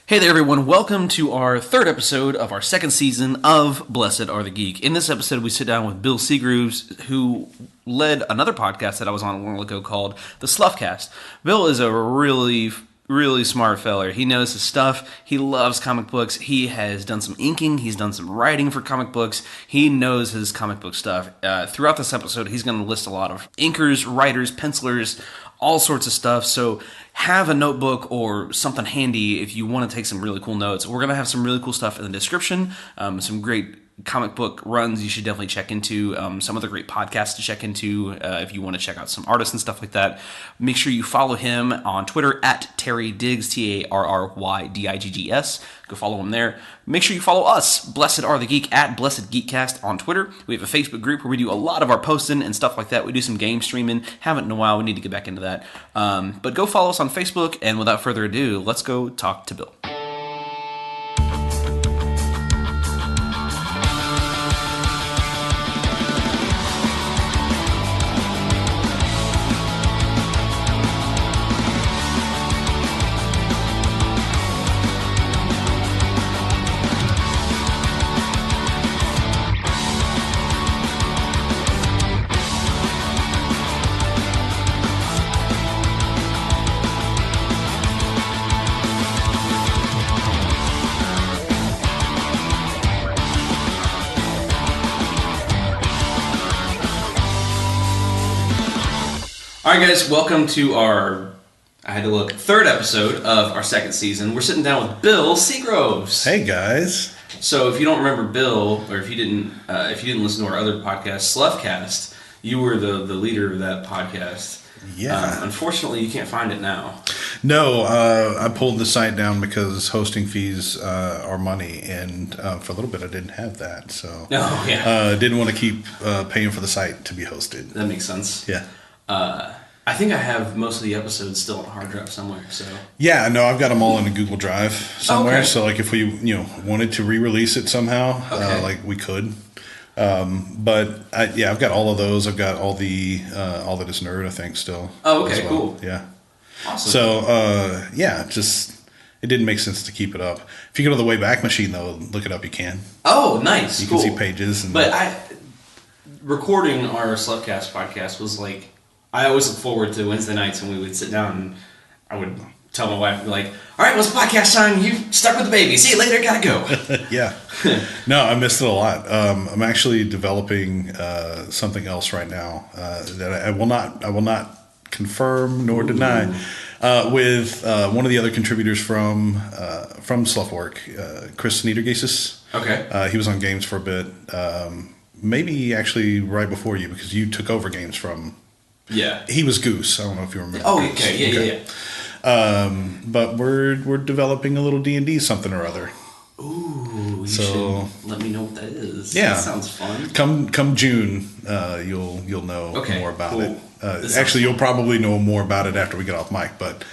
Hey there, everyone. Welcome to our third episode of our second season of Blessed Are the Geek. In this episode, we sit down with Bill Segroves, who led another podcast that I was on a while ago called the Sluffcast. Bill is a really smart feller. He knows his stuff. He loves comic books. He has done some inking. He's done some writing for comic books. He knows his comic book stuff. Throughout this episode, he's going to list a lot of inkers, writers, pencilers, all sorts of stuff. So have a notebook or something handy if you want to take some really cool notes. We're going to have some really cool stuff in the description, some great comic book runs you should definitely check into, some other great podcasts to check into if you want to check out some artists and stuff like that. Make sure you follow him on Twitter at Terry Diggs, TarryDiggs. Go follow him there. Make sure you follow us, Blessed Are the Geek, at Blessed Geekcast on Twitter. We have a Facebook group where we do a lot of our posting and stuff like that. We do some game streaming. Haven't in a while. We need to get back into that. But go follow us on Facebook, and without further ado, let's go talk to Bill. Alright guys, welcome to our, third episode of our second season. We're sitting down with Bill Segroves. Hey guys. So if you don't remember Bill, or if you didn't listen to our other podcast, Sluffcast, you were the leader of that podcast. Yeah. Unfortunately, you can't find it now. No, I pulled the site down because hosting fees are money, and for a little bit I didn't have that, so didn't want to keep paying for the site to be hosted. That makes sense. Yeah. I think I have most of the episodes still on a hard drive somewhere. So yeah, no, I've got them all in a Google Drive somewhere. Okay. So like if we wanted to re-release it somehow, okay. We could. But I've got all of those. I've got all that is nerd, I think, still. Oh, okay, well. cool. Yeah. Awesome. So it didn't make sense to keep it up. If you go to the Wayback Machine though, look it up. You can. Oh, nice. You cool. can see pages. Recording our Sluffcast podcast was like, I always look forward to Wednesday nights when we would sit down and I would tell my wife, like, all right, what's podcast time? You stuck with the baby. See you later. Gotta go. Yeah. No, I missed it a lot. I'm actually developing something else right now that I will not confirm nor deny with one of the other contributors from Sluffwork, Chris Niedergesis. Okay. He was on Games for a bit. Maybe actually right before you because you took over Games from... Yeah. He was Goose. I don't know if you remember. Oh, Goose. okay. Yeah. But we're developing a little D&D something or other. Ooh, you should let me know what that is. Yeah. That sounds fun. Come June, you'll know more about it. Actually, you'll probably know more about it after we get off mic, but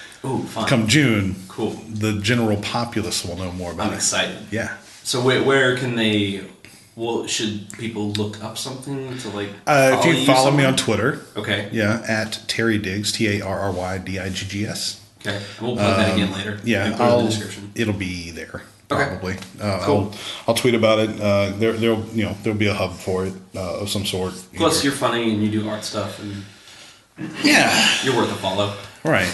fun. Come June, cool. The general populace will know more about it. I'm excited. Yeah. So where can they... Well, should people look up something to like? If you follow me on Twitter, okay, yeah, at Terry Diggs, TarryDiggs. Okay, and we'll plug that again later. Yeah, put it in the description. It'll be there probably. Okay. Cool. I'll tweet about it. There'll be a hub for it of some sort. Plus, you're funny and you do art stuff, and you're worth a follow. Right.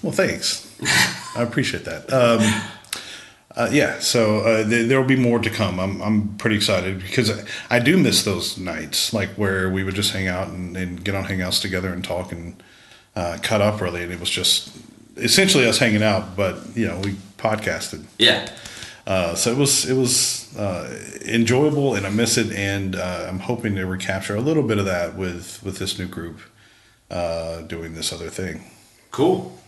Well, thanks. I appreciate that. So there will be more to come. I'm pretty excited because I do miss those nights, like where we would just hang out and get on hangouts together and talk and cut up early. And it was just essentially us hanging out, but we podcasted. Yeah. So it was enjoyable, and I miss it. And I'm hoping to recapture a little bit of that with this new group doing this other thing. Cool.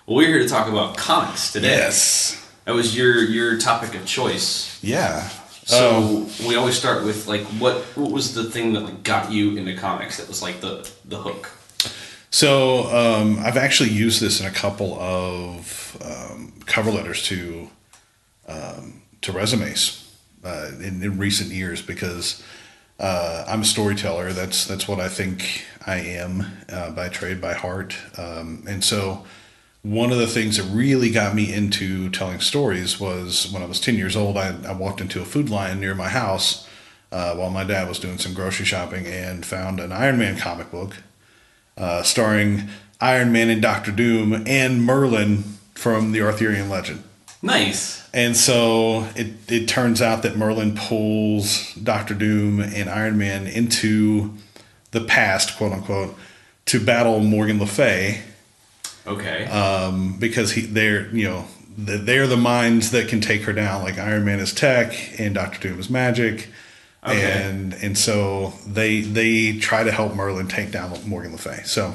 Well, we're here to talk about comics today. Yes. That was your topic of choice. Yeah. So we always start with like what was the thing that like got you into comics that was like the hook? So I've actually used this in a couple of cover letters to resumes in recent years because I'm a storyteller. That's what I think I am by trade, by heart. And so one of the things that really got me into telling stories was when I was 10 years old, I walked into a Food Lion near my house while my dad was doing some grocery shopping and found an Iron Man comic book starring Iron Man and Doctor Doom and Merlin from the Arthurian legend. Nice. And so it turns out that Merlin pulls Doctor Doom and Iron Man into the past, quote unquote, to battle Morgan Le Fay. Okay. Because they're the minds that can take her down. Like Iron Man is tech and Doctor Doom is magic. Okay. And so they try to help Merlin take down Morgan Le Fay. So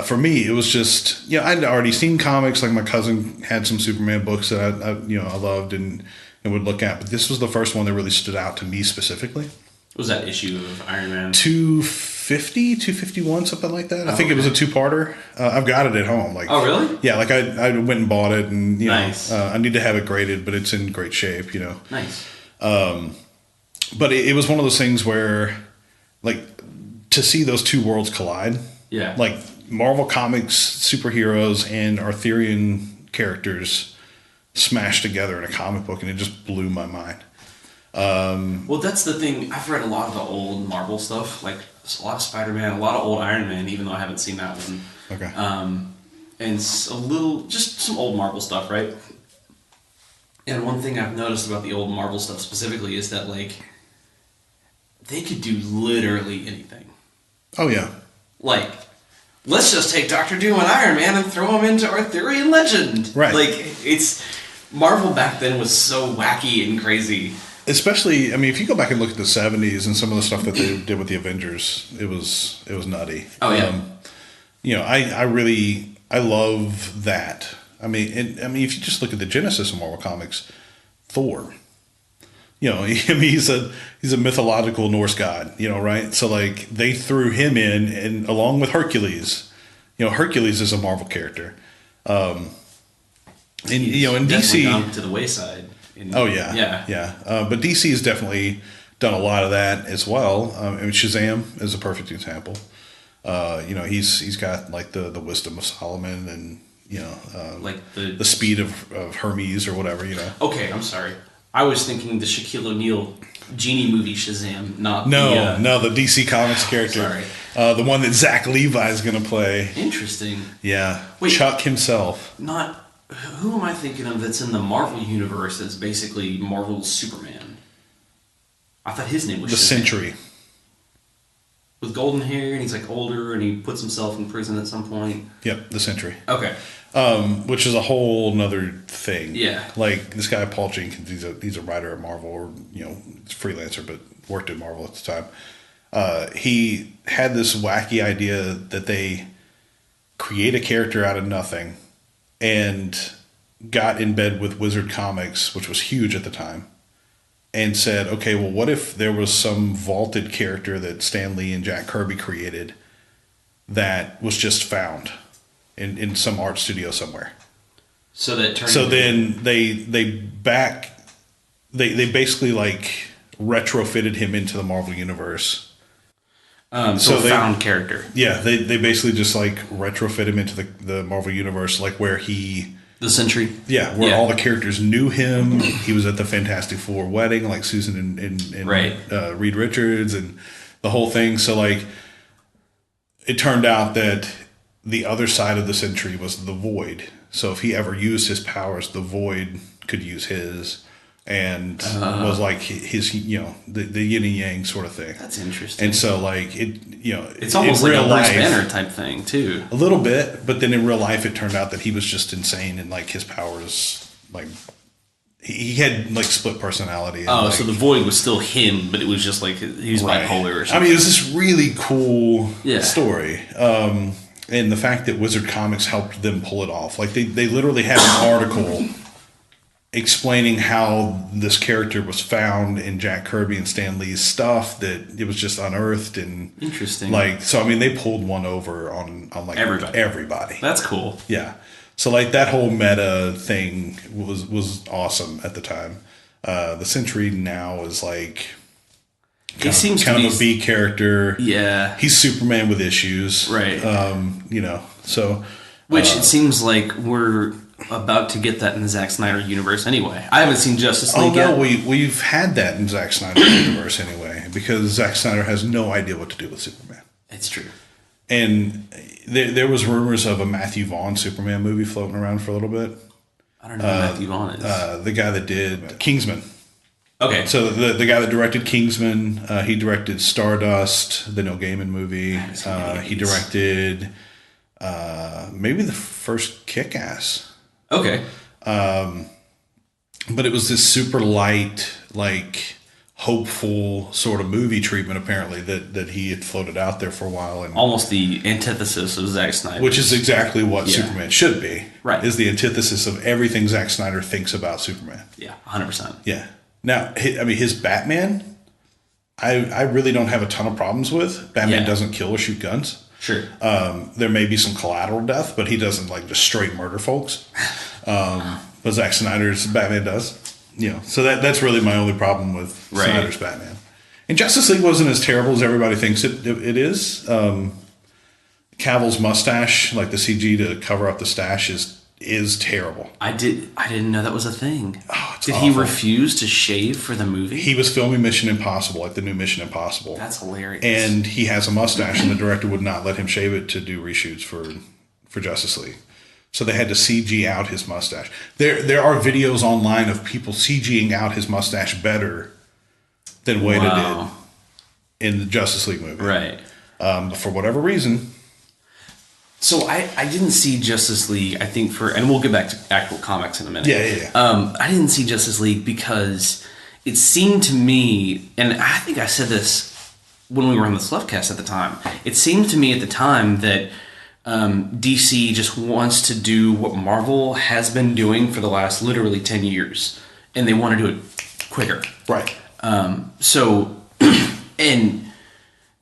for me, it was just, I'd already seen comics. Like my cousin had some Superman books that I loved and would look at, but this was the first one that really stood out to me specifically. What was that issue of Iron Man? 250, 251, something like that. I think it was a two-parter. I've got it at home. Like, oh, really? Yeah, like I went and bought it, and nice. I need to have it graded, but it's in great shape. Nice. But it was one of those things where, like, to see those two worlds collide. Yeah. Like Marvel Comics superheroes and Arthurian characters smashed together in a comic book, and it just blew my mind. Well, that's the thing. I've read a lot of the old Marvel stuff, like a lot of Spider-Man, a lot of old Iron Man, even though I haven't seen that one. Okay. And just some old Marvel stuff, right? And one thing I've noticed about the old Marvel stuff specifically is that, like, they could do literally anything. Oh, yeah. Like, let's just take Doctor Doom and Iron Man and throw them into Arthurian legend. Right. Like, Marvel back then was so wacky and crazy. Especially, I mean, if you go back and look at the 70s and some of the stuff that they did with the Avengers, it was nutty. Oh, yeah. I love that. I mean, if you just look at the genesis of Marvel Comics, Thor, he's a mythological Norse god, right? So, like, they threw him in, and along with Hercules, Hercules is a Marvel character. And in DC, gone to the wayside. Yeah. But DC has definitely done a lot of that as well. Shazam is a perfect example. He's got like the wisdom of Solomon and like the speed of Hermes or whatever. Okay, I'm sorry. I was thinking the Shaquille O'Neal Genie movie Shazam, not the DC Comics character. Sorry. The one that Zach Levi is going to play. Interesting. Yeah. Wait, Chuck himself. Who am I thinking of that's in the Marvel universe that's basically Marvel's Superman? I thought his name was The Shazam. Sentry. With golden hair, and he's like older, and he puts himself in prison at some point. Yep, The Sentry. Okay. Which is a whole nother thing. Yeah. Like this guy, Paul Jenkins, he's a writer at Marvel, or, freelancer, but worked at Marvel at the time. He had this wacky idea that they create a character out of nothing and got in bed with Wizard Comics, which was huge at the time, and said, okay, well, what if there was some vaulted character that Stan Lee and Jack Kirby created that was just found in some art studio somewhere? So that turned then they basically like retrofitted him into the Marvel universe. So they found character. Yeah, they basically just like retrofit him into the Marvel universe, like where the Sentry. Yeah, where all the characters knew him. He was at the Fantastic Four wedding, like Susan and right. Reed Richards and the whole thing. So like, it turned out that the other side of the Sentry was the Void. So if he ever used his powers, the Void could use his. And was like his, the yin and yang sort of thing. That's interesting. And so, like, it's almost like a Bruce Banner type thing too. A little bit, but then in real life, it turned out that he was just insane, and like his powers, like he had like split personality. And, so the Void was still him, but it was just like he was bipolar or something. I mean, it was this really cool story. And the fact that Wizard Comics helped them pull it off, like they literally had an article explaining how this character was found in Jack Kirby and Stan Lee's stuff, that it was just unearthed and interesting. Like, so I mean, they pulled one over on like everybody. That's cool. Yeah. So like that whole meta thing was awesome at the time. The Sentry now is like kind of a B character. Yeah. He's Superman with issues. Right. So Which it seems like we're about to get that in the Zack Snyder universe anyway. I haven't seen Justice League yet. Oh, no, we've had that in Zack Snyder's universe anyway, because Zack Snyder has no idea what to do with Superman. It's true. And there was rumors of a Matthew Vaughn Superman movie floating around for a little bit. I don't know who Matthew Vaughn is. The guy that did Kingsman. Okay. So the guy that directed Kingsman, he directed Stardust, the Neil Gaiman movie. He directed maybe the first Kick-Ass. Okay. But it was this super light, like hopeful sort of movie treatment apparently that he had floated out there for a while, and almost the antithesis of Zack Snyder, which is exactly what Superman should be. Right. Is the antithesis of everything Zack Snyder thinks about Superman. Yeah, 100%. Yeah. Now, his Batman, I really don't have a ton of problems with. Batman doesn't kill or shoot guns. Sure. There may be some collateral death, but he doesn't like just straight murder folks. But Zack Snyder's Batman does. So that's really my only problem with Snyder's Batman. And Justice League wasn't as terrible as everybody thinks it is. Cavill's mustache, like the CG to cover up the stash, is terrible. I didn't know that was a thing. Oh, Did awful. he refuse to shave for the movie? He was filming Mission Impossible, like the new Mission Impossible. That's hilarious. And he has a mustache, and the director would not let him shave it to do reshoots for Justice League. So they had to CG out his mustache. There are videos online of people CGing out his mustache better than Whedon did in the Justice League movie. Right. But for whatever reason. So I didn't see Justice League, I think and we'll get back to actual comics in a minute. Yeah. I didn't see Justice League because it seemed to me, and I think I said this when we were on the Sluffcast at the time, it seemed to me at the time that DC just wants to do what Marvel has been doing for the last literally 10 years, and they want to do it quicker. Right. So, and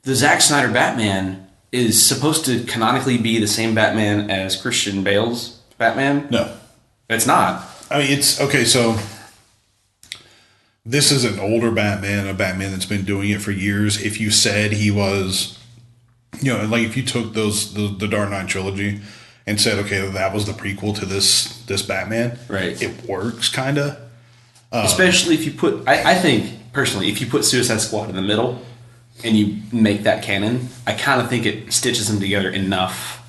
the Zack Snyder Batman is supposed to canonically be the same Batman as Christian Bale's Batman. No. It's not. I mean, it's okay. So this is an older Batman, a Batman that's been doing it for years. If you said he was, like if you took the Dark Knight trilogy and said, okay, that was the prequel to this Batman, right? It works kind of. Especially if you put, I think personally, if you put Suicide Squad in the middle and you make that canon, I kind of think it stitches them together enough.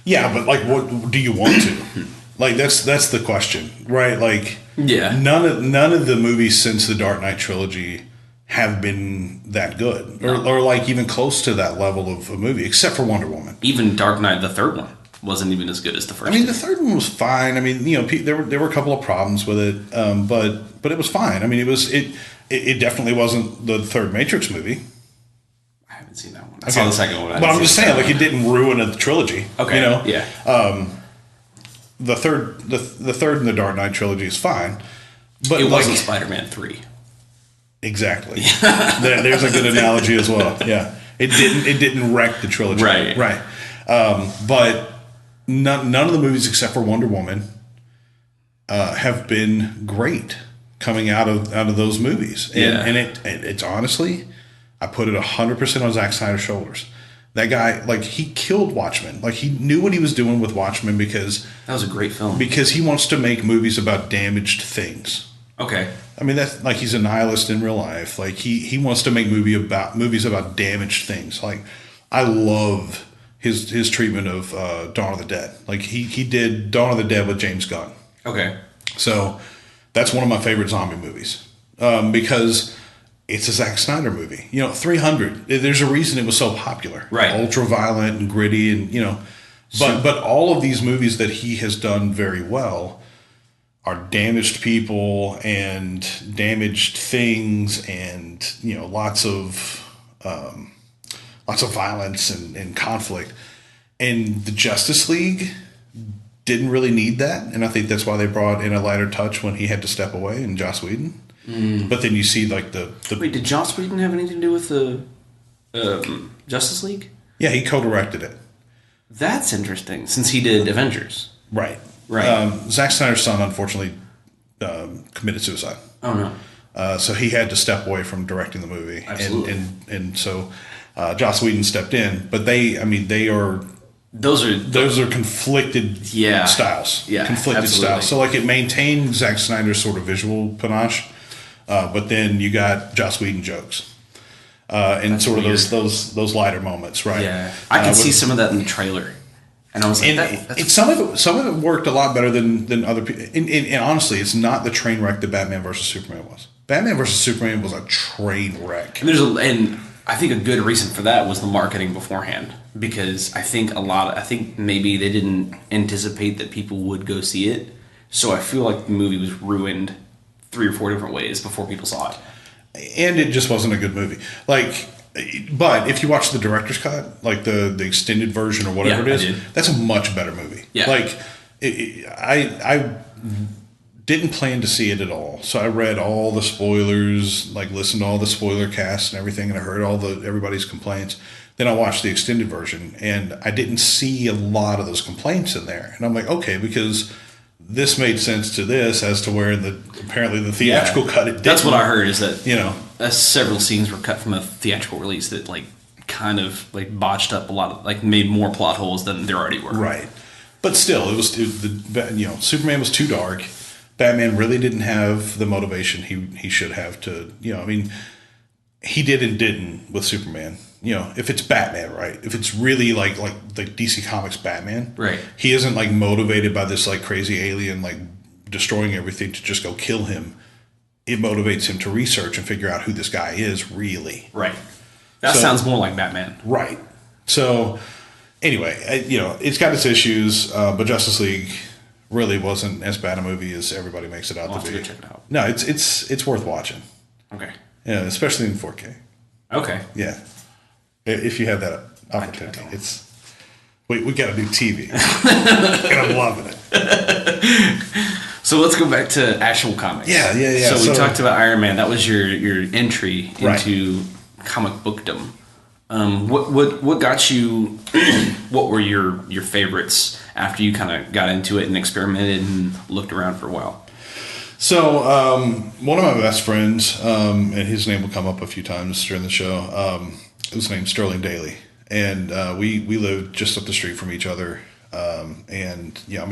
Yeah, but like, what do you want to? Like that's the question, right? Like, none of the movies since the Dark Knight trilogy have been that good, or like even close to that level of a movie, except for Wonder Woman. Even Dark Knight, the third one, wasn't even as good as the first. I mean, the third one was fine. I mean, there were a couple of problems with it, but it was fine. I mean, it definitely wasn't the third Matrix movie. I haven't seen that one. I saw the second one. But I'm just saying, like, it didn't ruin the trilogy. Okay. Yeah. The third in the Dark Knight trilogy is fine, but it wasn't Spider-Man 3. Exactly. There's a good analogy as well. Yeah. It didn't wreck the trilogy. Right. But none of the movies except for Wonder Woman have been great coming out of those movies. And it's honestly, I put it 100% on Zack Snyder's shoulders. That guy, like, he killed Watchmen. Like, he knew what he was doing with Watchmen because that was a great film. Because he wants to make movies about damaged things. Okay. I mean, that's like, he's a nihilist in real life. Like, he wants to make movies about damaged things. Like, I love his treatment of Dawn of the Dead. Like, he did Dawn of the Dead with James Gunn. Okay. So that's one of my favorite zombie movies because it's a Zack Snyder movie. 300. There's a reason it was so popular. Right. Ultra violent and gritty, and but all of these movies that he has done very well are damaged people and damaged things, and lots of violence and conflict. And the Justice League didn't really need that, and I think that's why they brought in a lighter touch when he had to step away, and Joss Whedon. But then you see like the wait, did Joss Whedon have anything to do with the Justice League? Yeah, he co-directed it. That's interesting, since he did Avengers. Right. Right. Zack Snyder's son unfortunately committed suicide. Oh no. So he had to step away from directing the movie. Absolutely. And so Joss Whedon stepped in, but they are those are conflicted styles. Yeah, conflicted styles. So like it maintained Zack Snyder's sort of visual panache, but then you got Joss Whedon jokes. And That's sort of weird. those lighter moments, right? Yeah, I could see some of that in the trailer, and I was like, some of it worked a lot better than other people. And honestly, it's not the train wreck that Batman versus Superman was. Batman versus Superman was a train wreck. And I think a good reason for that was the marketing beforehand, because I think maybe they didn't anticipate that people would go see it, so I feel like the movie was ruined 3 or 4 different ways before people saw it. And it just wasn't a good movie. Like, but if you watch the director's cut, like the extended version or whatever it is, that's a much better movie. Yeah. Like, I didn't plan to see it at all, so I read all the spoilers, like listened to all the spoiler casts and everything, and I heard everybody's complaints. Then I watched the extended version, and I didn't see a lot of those complaints in there. And I'm like, okay, because this made sense to this as to where apparently the theatrical cut it didn't. That's what I heard, is that several scenes were cut from the theatrical release that like kind of like botched up a lot of, like, made more plot holes than there already were. Right, but still, Superman was too dark. Batman really didn't have the motivation he should have to. I mean, he did and didn't with Superman. If it's Batman, right? If it's really like the DC Comics Batman, right? He isn't like motivated by this like crazy alien like destroying everything to just go kill him. It motivates him to research and figure out who this guy is really. Right. That sounds more like Batman. Right. So anyway, it's got its issues, but Justice League really wasn't as bad a movie as everybody makes it out to be. Go check it out. No, it's worth watching. Okay. Yeah, especially in 4K. Okay. Yeah. If you have that opportunity, we got a new TV, and I'm loving it. So let's go back to actual comics. Yeah. So we talked about Iron Man. That was your entry into Right. comic bookdom. What got you? What were your favorites after you kind of got into it and experimented and looked around for a while? So one of my best friends, and his name will come up a few times during the show. His name's Sterling Daly, and we lived just up the street from each other. And I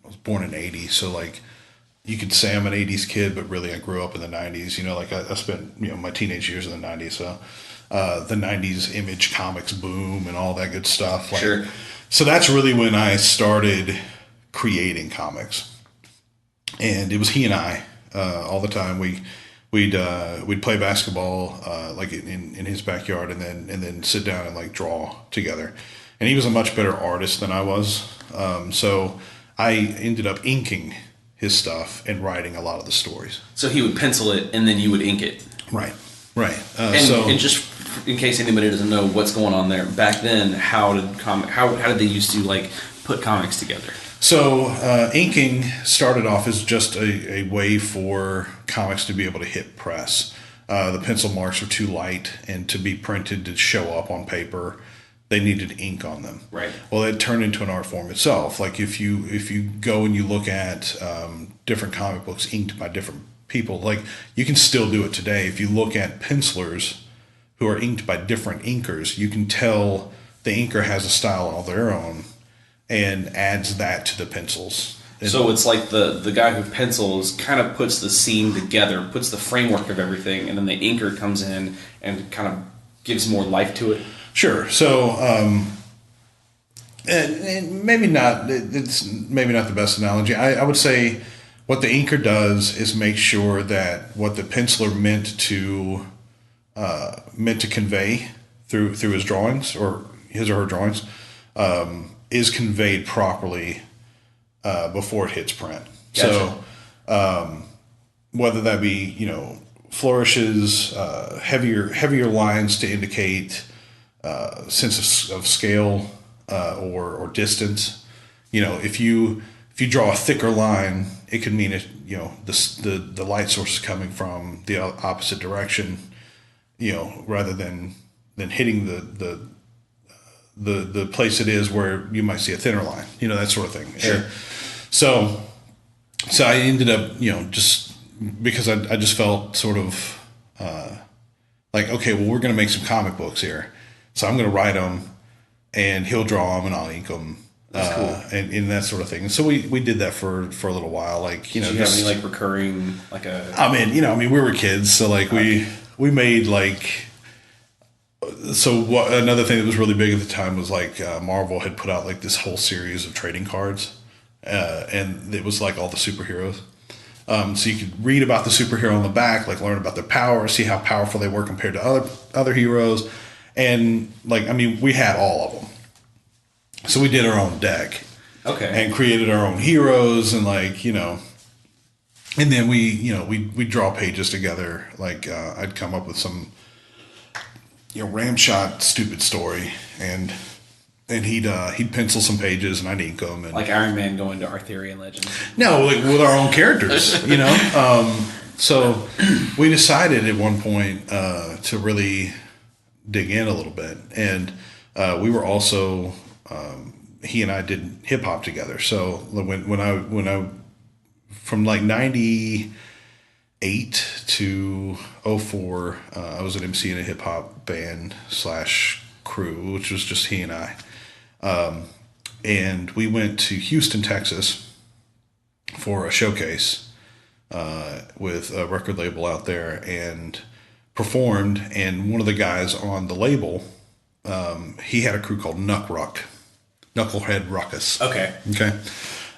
was born in '80, so like you could say I'm an '80s kid, but really I grew up in the '90s. Like I spent my teenage years in the '90s, so the '90s Image Comics boom and all that good stuff. Like, sure. So that's really when I started creating comics, and it was he and I all the time. We'd play basketball like in his backyard, and then sit down and like draw together. And he was a much better artist than I was, so I ended up inking his stuff and writing a lot of the stories. So he would pencil it, and then you would ink it. Right. And just in case anybody doesn't know what's going on there, back then, how did they used to like put comics together? So inking started off as just a way for comics to be able to hit press. The pencil marks were too light, and to be printed to show up on paper, they needed ink on them. Right. Well, it turned into an art form itself. Like if you go and you look at different comic books inked by different people, like you can still do it today. If you look at pencilers who are inked by different inkers, you can tell the inker has a style all their own and adds that to the pencils. So it's like the guy who pencils kind of puts the scene together, puts the framework of everything, and then the inker comes in and kind of gives more life to it. Sure. So, and maybe not. It's maybe not the best analogy. I would say what the inker does is make sure that what the penciler meant to convey through his drawings or his or her drawings is conveyed properly before it hits print. Gotcha. So, whether that be flourishes, heavier lines to indicate sense of scale or distance. If you draw a thicker line, it could mean the light source is coming from the opposite direction. Rather than hitting the place it is where you might see a thinner line. That sort of thing. Sure. So I ended up just because I just felt sort of like, okay, well, we're going to make some comic books here. So I'm going to write them and he'll draw them and I'll ink them. That's cool. And that sort of thing. So we did that for a little while. Like, you know, did you have any like recurring, like a... we were kids. So like we made like, another thing that was really big at the time was like Marvel had put out like this whole series of trading cards. And it was like all the superheroes. So you could read about the superhero on the back, like learn about their power, see how powerful they were compared to other heroes. And like, we had all of them. So we did our own deck. Okay. And created our own heroes and like, and then we draw pages together. Like I'd come up with some, ramshot stupid story and he'd pencil some pages and I'd ink them. And, like Iron Man going to Arthurian Legends. No, like with our own characters, So we decided at one point to really dig in a little bit. And we were also, he and I did hip hop together. So when I from like 98 to 04, I was an MC in a hip hop band / crew, which was just he and I. And we went to Houston, Texas for a showcase with a record label out there and performed. And one of the guys on the label, he had a crew called Knucklehead Ruckus. Okay.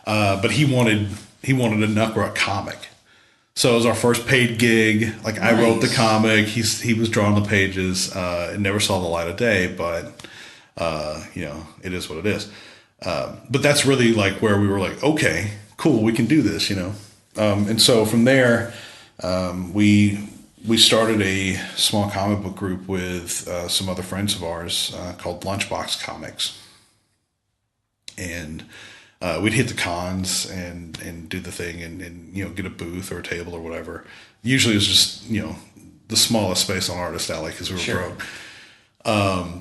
But he wanted a Knuckruck comic. So it was our first paid gig. Like nice. I wrote the comic. He was drawing the pages. It never saw the light of day, but it is what it is. But that's really like where we were like, okay, cool, we can do this, And so from there, we started a small comic book group with some other friends of ours called Lunchbox Comics. And we'd hit the cons and do the thing and get a booth or a table or whatever. Usually it was just, the smallest space on Artist Alley because we were broke.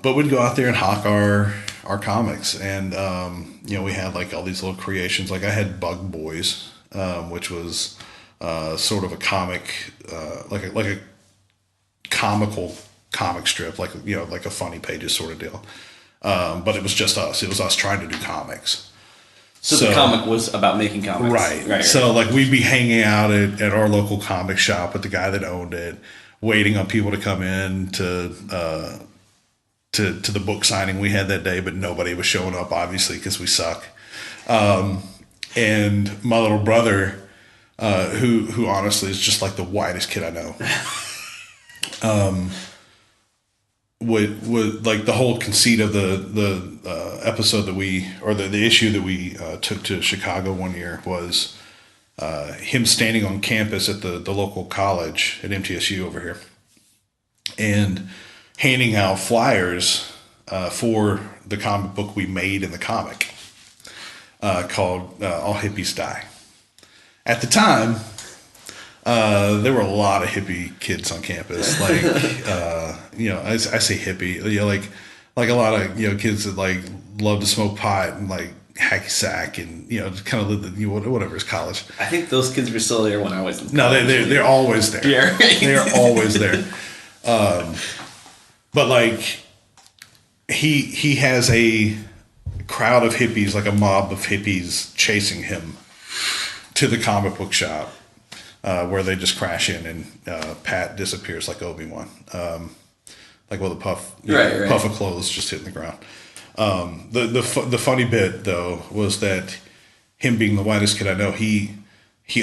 But we'd go out there and hawk our comics. And, we had like all these little creations. Like I had Bug Boys, which was sort of a comic, like a comical comic strip, like a funny pages sort of deal. But it was just us. It was us trying to do comics. So the comic was about making comics. Right. So like we'd be hanging out at our local comic shop with the guy that owned it, waiting on people to come in to the book signing we had that day, but nobody was showing up, obviously, because we suck. And my little brother, who honestly is just like the whitest kid I know, would like the whole conceit of the episode that the issue that we took to Chicago one year was him standing on campus at the local college at MTSU over here and handing out flyers for the comic book we made in the comic called All Hippies Die. At the time, there were a lot of hippie kids on campus. Like, I say hippie, like a lot of, kids that like love to smoke pot and like hacky sack and, kind of live whatever is college. I think those kids were still there when I was in college. No, they're always there. Yeah, right. They're always there. But like he has a crowd of hippies, like a mob of hippies chasing him to the comic book shop. Where they just crash in and Pat disappears like Obi-Wan, like with a puff of clothes just hitting the ground. The funny bit though was that him being the whitest kid I know, he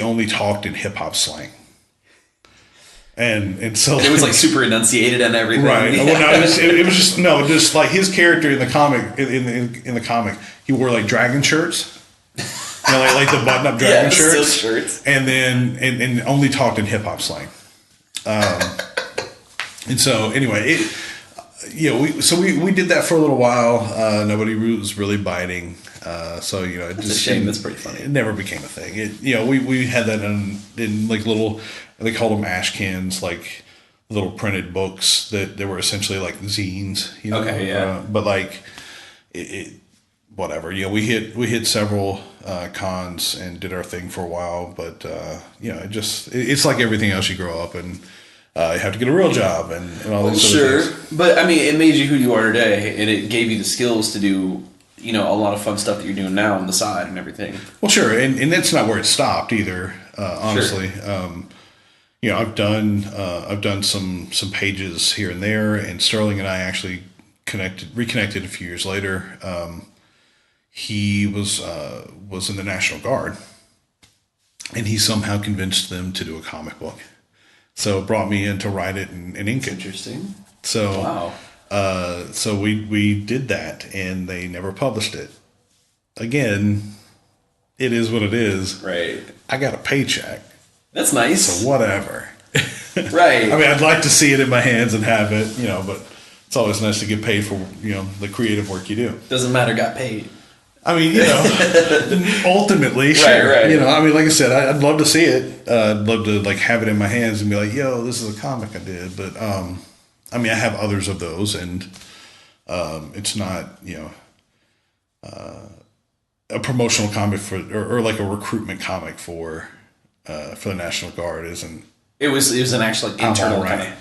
only talked in hip hop slang, and so it was like super enunciated and everything. Right. Yeah. Well, no, it was just like his character in the comic in the comic, he wore like dragon shirts. Like the button-up dragon shirts, and then and only talked in hip hop slang. And so anyway, we did that for a little while. Nobody was really biting. So it's a shame. That's pretty funny. It never became a thing. We had that in like little, they called them ash cans, like little printed books that were essentially like zines. Okay, yeah. But like it whatever. We hit several cons and did our thing for a while, but it's like everything else. You grow up and you have to get a real job and all these sure. things. But I mean, it made you who you are today, and it gave you the skills to do, a lot of fun stuff that you're doing now on the side and everything. Well, sure, and that's not where it stopped either. Honestly, sure. I've done some pages here and there, and Sterling and I actually reconnected a few years later. He was in the National Guard, and he somehow convinced them to do a comic book. So it brought me in to write it and ink it. Interesting. So wow. So we did that, and they never published it. Again, it is what it is. Right. I got a paycheck. That's nice. So whatever. Right. I mean, I'd like to see it in my hands and have it, but it's always nice to get paid for, the creative work you do. Doesn't matter, got paid. I mean, ultimately, sure. Right. I mean, like I said, I'd love to see it. I'd love to have it in my hands and be like, yo, this is a comic I did. But, I mean, I have others of those, and it's not, a promotional comic or like a recruitment comic for the National Guard isn't. It was an actual internal kind of.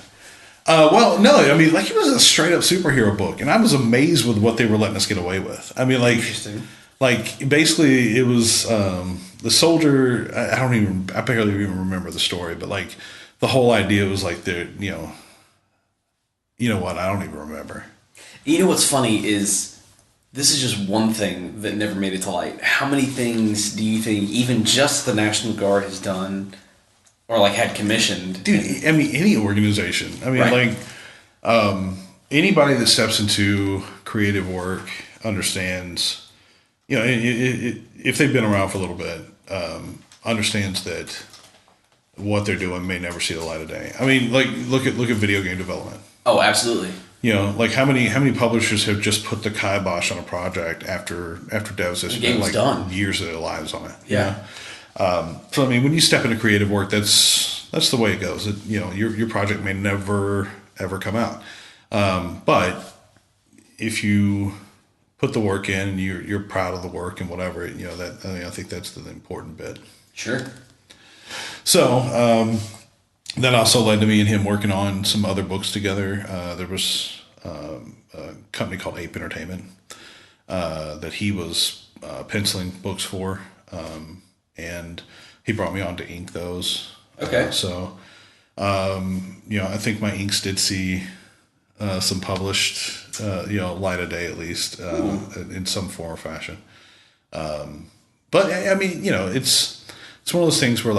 Well, no, I mean, it was a straight up superhero book, and I was amazed with what they were letting us get away with. I mean, interesting. Basically, it was the soldier. I barely even remember the story, but the whole idea was you know what? I don't even remember. You know what's funny is this is just one thing that never made it to light. How many things do you think even just the National Guard has done or had commissioned? Dude, I mean, any organization. I mean, right. Anybody that steps into creative work understands, if they've been around for a little bit, understands that what they're doing may never see the light of day. I mean, look at video game development. Oh, absolutely. How many publishers have just put the kibosh on a project after devs have spent done. Years of their lives on it? Yeah. So I mean, when you step into creative work, that's the way it goes. Your project may never ever come out, but if you put the work in and you're proud of the work and whatever, I think that's the important bit. Sure. So that also led to me and him working on some other books together. There was a company called Ape Entertainment that he was penciling books for, and he brought me on to ink those. Okay. I think my inks did see some published, light of day at least in some form or fashion. But I mean, it's one of those things where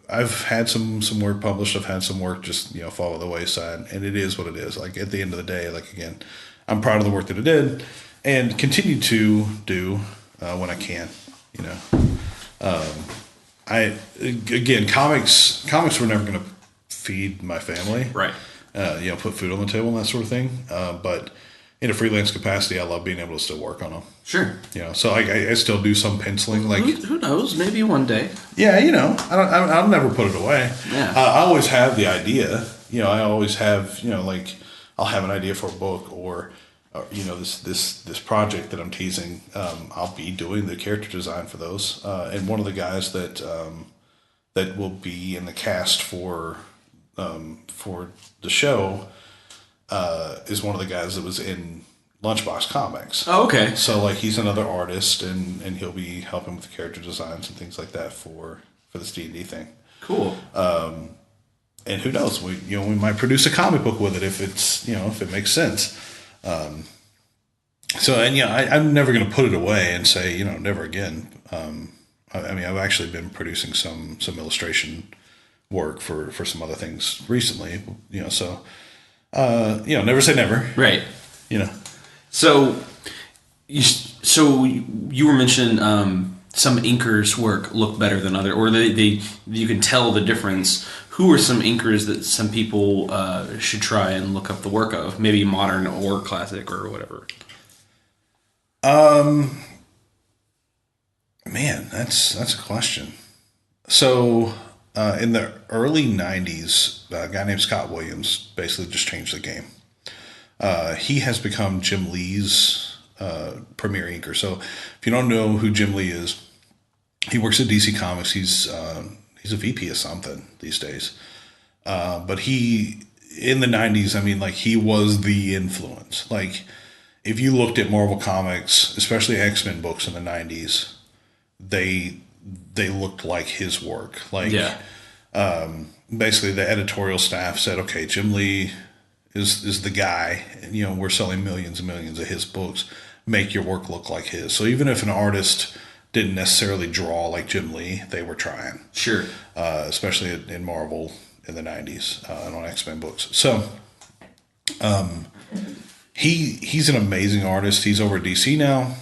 I've had some work published. I've had some work just fall to the wayside, and it is what it is. At the end of the day, again, I'm proud of the work that I did, and continue to do when I can. Comics were never going to feed my family, right? Put food on the table and that sort of thing. But in a freelance capacity, I love being able to still work on them. Sure. So I still do some penciling. Who knows? Maybe one day. Yeah, I'll never put it away. Yeah. I always have the idea. I always have. I'll have an idea for a book or this project that I'm teasing. I'll be doing the character design for those. And one of the guys that will be in the cast for the show is one of the guys that was in Lunchbox Comics. Oh, okay. So like he's another artist, and he'll be helping with the character designs and things like that for this D&D thing. Cool. And who knows? We might produce a comic book with it if it's if it makes sense. I'm never going to put it away and say never again. I mean, I've actually been producing some illustration work for some other things recently. Never say never. Right. So you were mentioning some inkers' work look better than other, or they you can tell the difference. Who are some inkers that some people should try and look up the work of? Maybe modern or classic or whatever. Man, that's a question. So in the early 90s, a guy named Scott Williams basically just changed the game. He has become Jim Lee's premier inker. So if you don't know who Jim Lee is, he works at DC Comics. He's a VP of something these days. But he, in the 90s, I mean, like, he was the influence. Like, if you looked at Marvel Comics, especially X-Men books in the 90s, they looked like his work. Like, basically the editorial staff said, okay, Jim Lee is the guy, and, you know, we're selling millions and millions of his books. Make your work look like his. So even if an artist didn't necessarily draw like Jim Lee, they were trying. Sure. Especially in Marvel in the 90s and on X-Men books. So he's an amazing artist. He's over at DC now,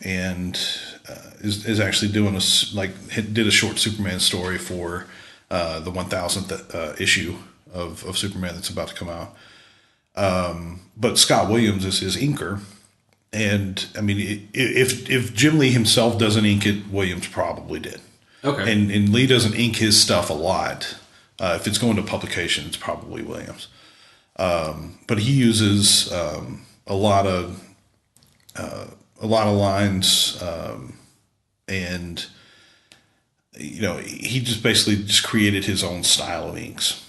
and is actually doing did a short Superman story for the 1000th issue of Superman that's about to come out. But Scott Williams is his inker. And I mean, if Jim Lee himself doesn't ink it, Williams probably did. Okay. And Lee doesn't ink his stuff a lot. If it's going to publication, it's probably Williams. But he uses a lot of lines, and you know, he just basically created his own style of inks.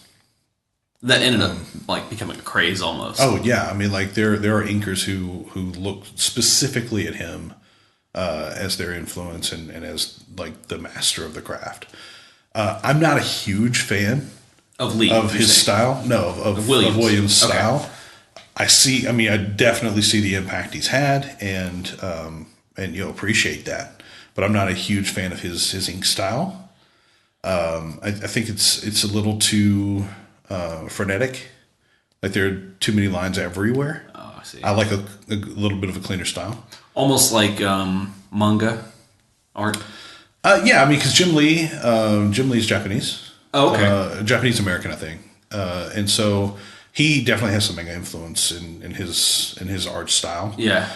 That ended up like becoming a craze almost. Oh yeah, I mean, like there are inkers who look specifically at him as their influence and as like the master of the craft. I'm not a huge fan of Lee, of his style. No, of Williams' style. Okay. I definitely see the impact he's had, and you know, appreciate that. But I'm not a huge fan of his ink style. I think it's a little too frenetic. Like there are too many lines everywhere. Oh, I see. I like a little bit of a cleaner style. Almost like manga art. Yeah, I mean, because Jim Lee's Japanese. Oh, okay. Japanese American, I think. And so he definitely has some manga influence in his art style. Yeah.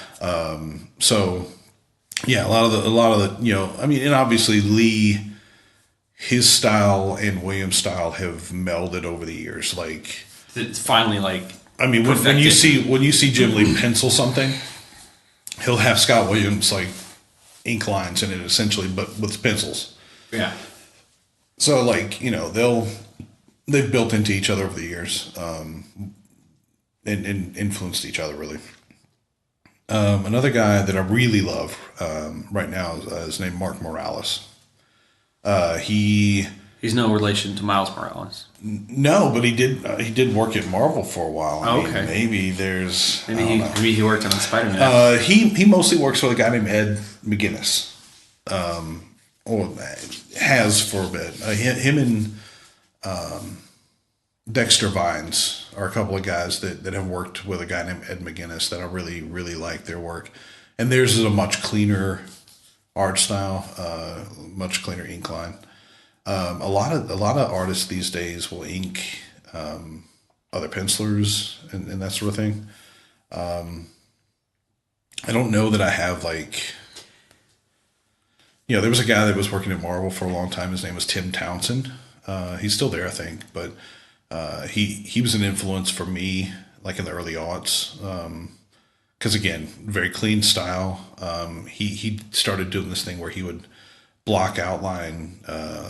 So yeah, a lot of the you know, I mean, and obviously Lee, his style and Williams' style have melded over the years. Like it's finally like. I mean, when you see Jim Lee pencil something, he'll have Scott Williams like ink lines in it essentially, but with pencils. Yeah. So like, you know, they've built into each other over the years, and influenced each other really. Another guy that I really love right now is named Mark Morales. He's no relation to Miles Morales. No, but he did work at Marvel for a while. I mean, okay. Maybe he worked on Spider-Man. He mostly works with a guy named Ed McGuinness. Or has for a bit. Him and Dexter Vines are a couple of guys that have worked with a guy named Ed McGuinness that I really, really like their work. And theirs is a much cleaner art style, much cleaner ink line. A lot of artists these days will ink other pencilers and that sort of thing. I don't know that I have like, you know, there was a guy that was working at Marvel for a long time. His name was Tim Townsend. He's still there, I think, but he was an influence for me, like in the early aughts. Because again, very clean style. He started doing this thing where he would block outline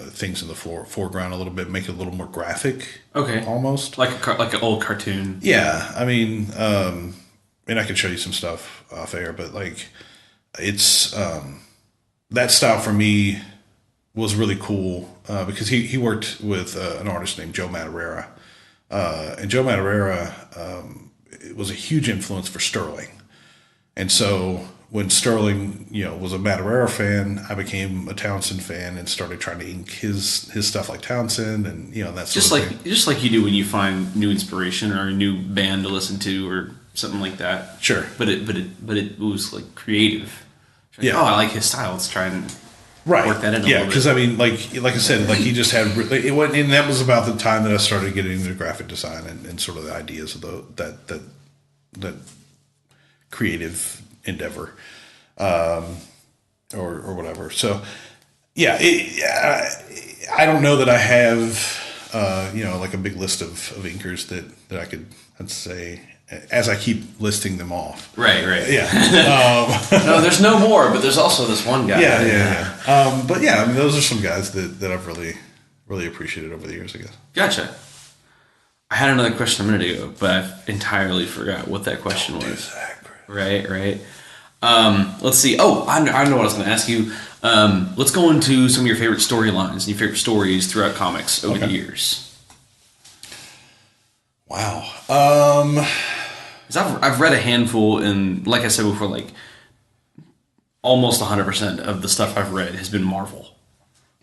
things in the foreground a little bit, make it a little more graphic. Okay, almost like an old cartoon. Yeah, I mean, and I could show you some stuff off air, but like it's that style for me was really cool because he worked with an artist named Joe Madureira, and Joe Madureira was a huge influence for Sterling, and so when Sterling, you know, was a Madureira fan, I became a Townsend fan and started trying to ink his stuff like Townsend, and you know, that's just like you do when you find new inspiration or a new band to listen to or something like that. Sure, but it was like creative. Like, yeah. Oh, I like his style. Let's try and work that in a little bit. Because I mean, like I said, like he just had it went, and that was about the time that I started getting into graphic design and sort of the ideas of that creative endeavor, or whatever. So yeah, I don't know that I have you know, like a big list of inkers that I'd say as I keep listing them off. Right. Yeah. No, there's no more, but there's also this one guy. Yeah. But yeah, I mean, those are some guys that I've really, really appreciated over the years, I guess. Gotcha. I had another question a minute ago, but I entirely forgot what that question was. Right. Let's see. Oh, I know what I was going to ask you. Let's go into some of your favorite storylines and your favorite stories throughout comics over the years. Wow. 'Cause I've read a handful, and like I said before, like almost 100% of the stuff I've read has been Marvel.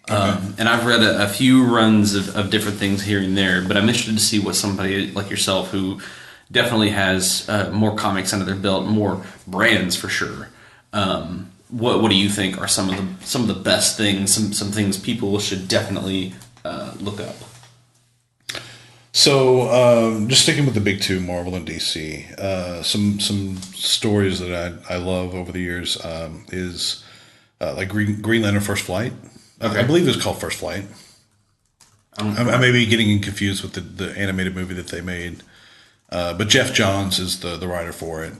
And I've read a few runs of different things here and there, but I'm interested to see what somebody like yourself, who definitely has more comics under their belt, more brands for sure. What do you think are some of the best things, some things people should definitely look up? So, just sticking with the big two, Marvel and DC, some stories that I love over the years is like Green Lantern First Flight. Okay. I believe it was called First Flight. I may be getting confused with the animated movie that they made. But Jeff Johns is the writer for it.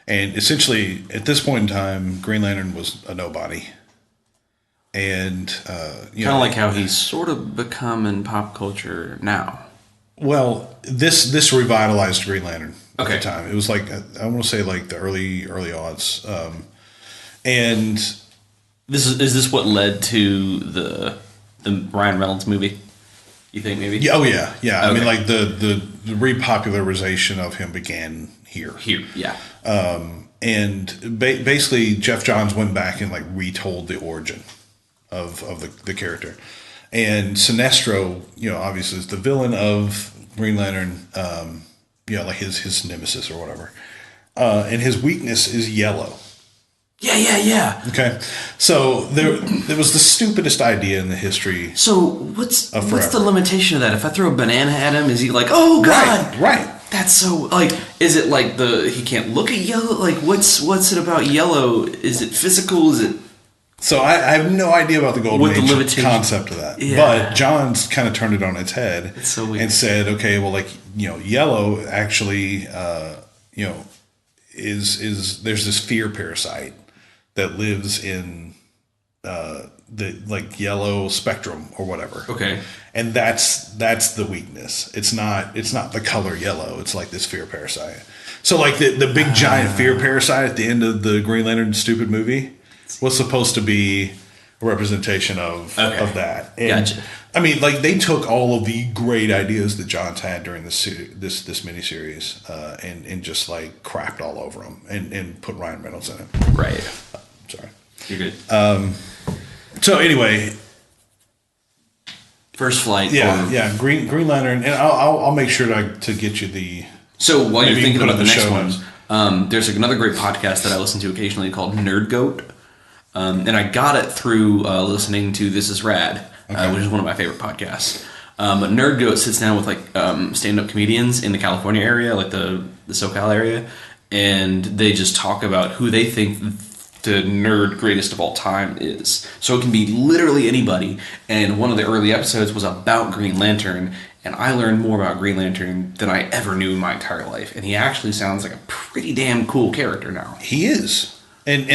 And essentially, at this point in time, Green Lantern was a nobody. And, kind of like how he's sort of become in pop culture now. Well, this revitalized Green Lantern at the time. It was like, I want to say like the early aughts. And is this what led to the Ryan Reynolds movie? You think maybe? Yeah, oh yeah. Okay. I mean, like the repopularization of him began here. Yeah. And basically, Jeff Johns went back and like retold the origin of the character. And Sinestro, obviously is the villain of Green Lantern, like his nemesis or whatever. And his weakness is yellow. Yeah. Okay. So there was the stupidest idea in the history. So what's the limitation of that? If I throw a banana at him, is he like, oh God? Right. That's so, like, is it like he can't look at yellow? Like, what's it about yellow? Is it physical? Is it? So I have no idea about the Golden Age concept of that. Yeah. But Johns kind of turned it on its head. It's so weird. And said, okay, well, like, yellow actually, is there's this fear parasite that lives in the like yellow spectrum or whatever. Okay. And that's the weakness. It's not the color yellow. It's like this fear parasite. So like the big giant fear parasite at the end of the Green Lantern stupid movie was supposed to be a representation of that. And, gotcha. I mean, like they took all of the great ideas that Johns had during this miniseries and just like crapped all over them and put Ryan Reynolds in it. Right. Sorry. You're good. So anyway, First Flight. Yeah. Green Lantern, and I'll make sure to get you the. So while you're thinking about the next one, there's another great podcast that I listen to occasionally called Nerd Goat, and I got it through listening to This Is Rad, which is one of my favorite podcasts. But Nerd Goat sits down with like stand-up comedians in the California area, like the SoCal area, and they just talk about who they think the nerd greatest of all time is. So it can be literally anybody. And one of the early episodes was about Green Lantern, and I learned more about Green Lantern than I ever knew in my entire life. And he actually sounds like a pretty damn cool character now. He is. And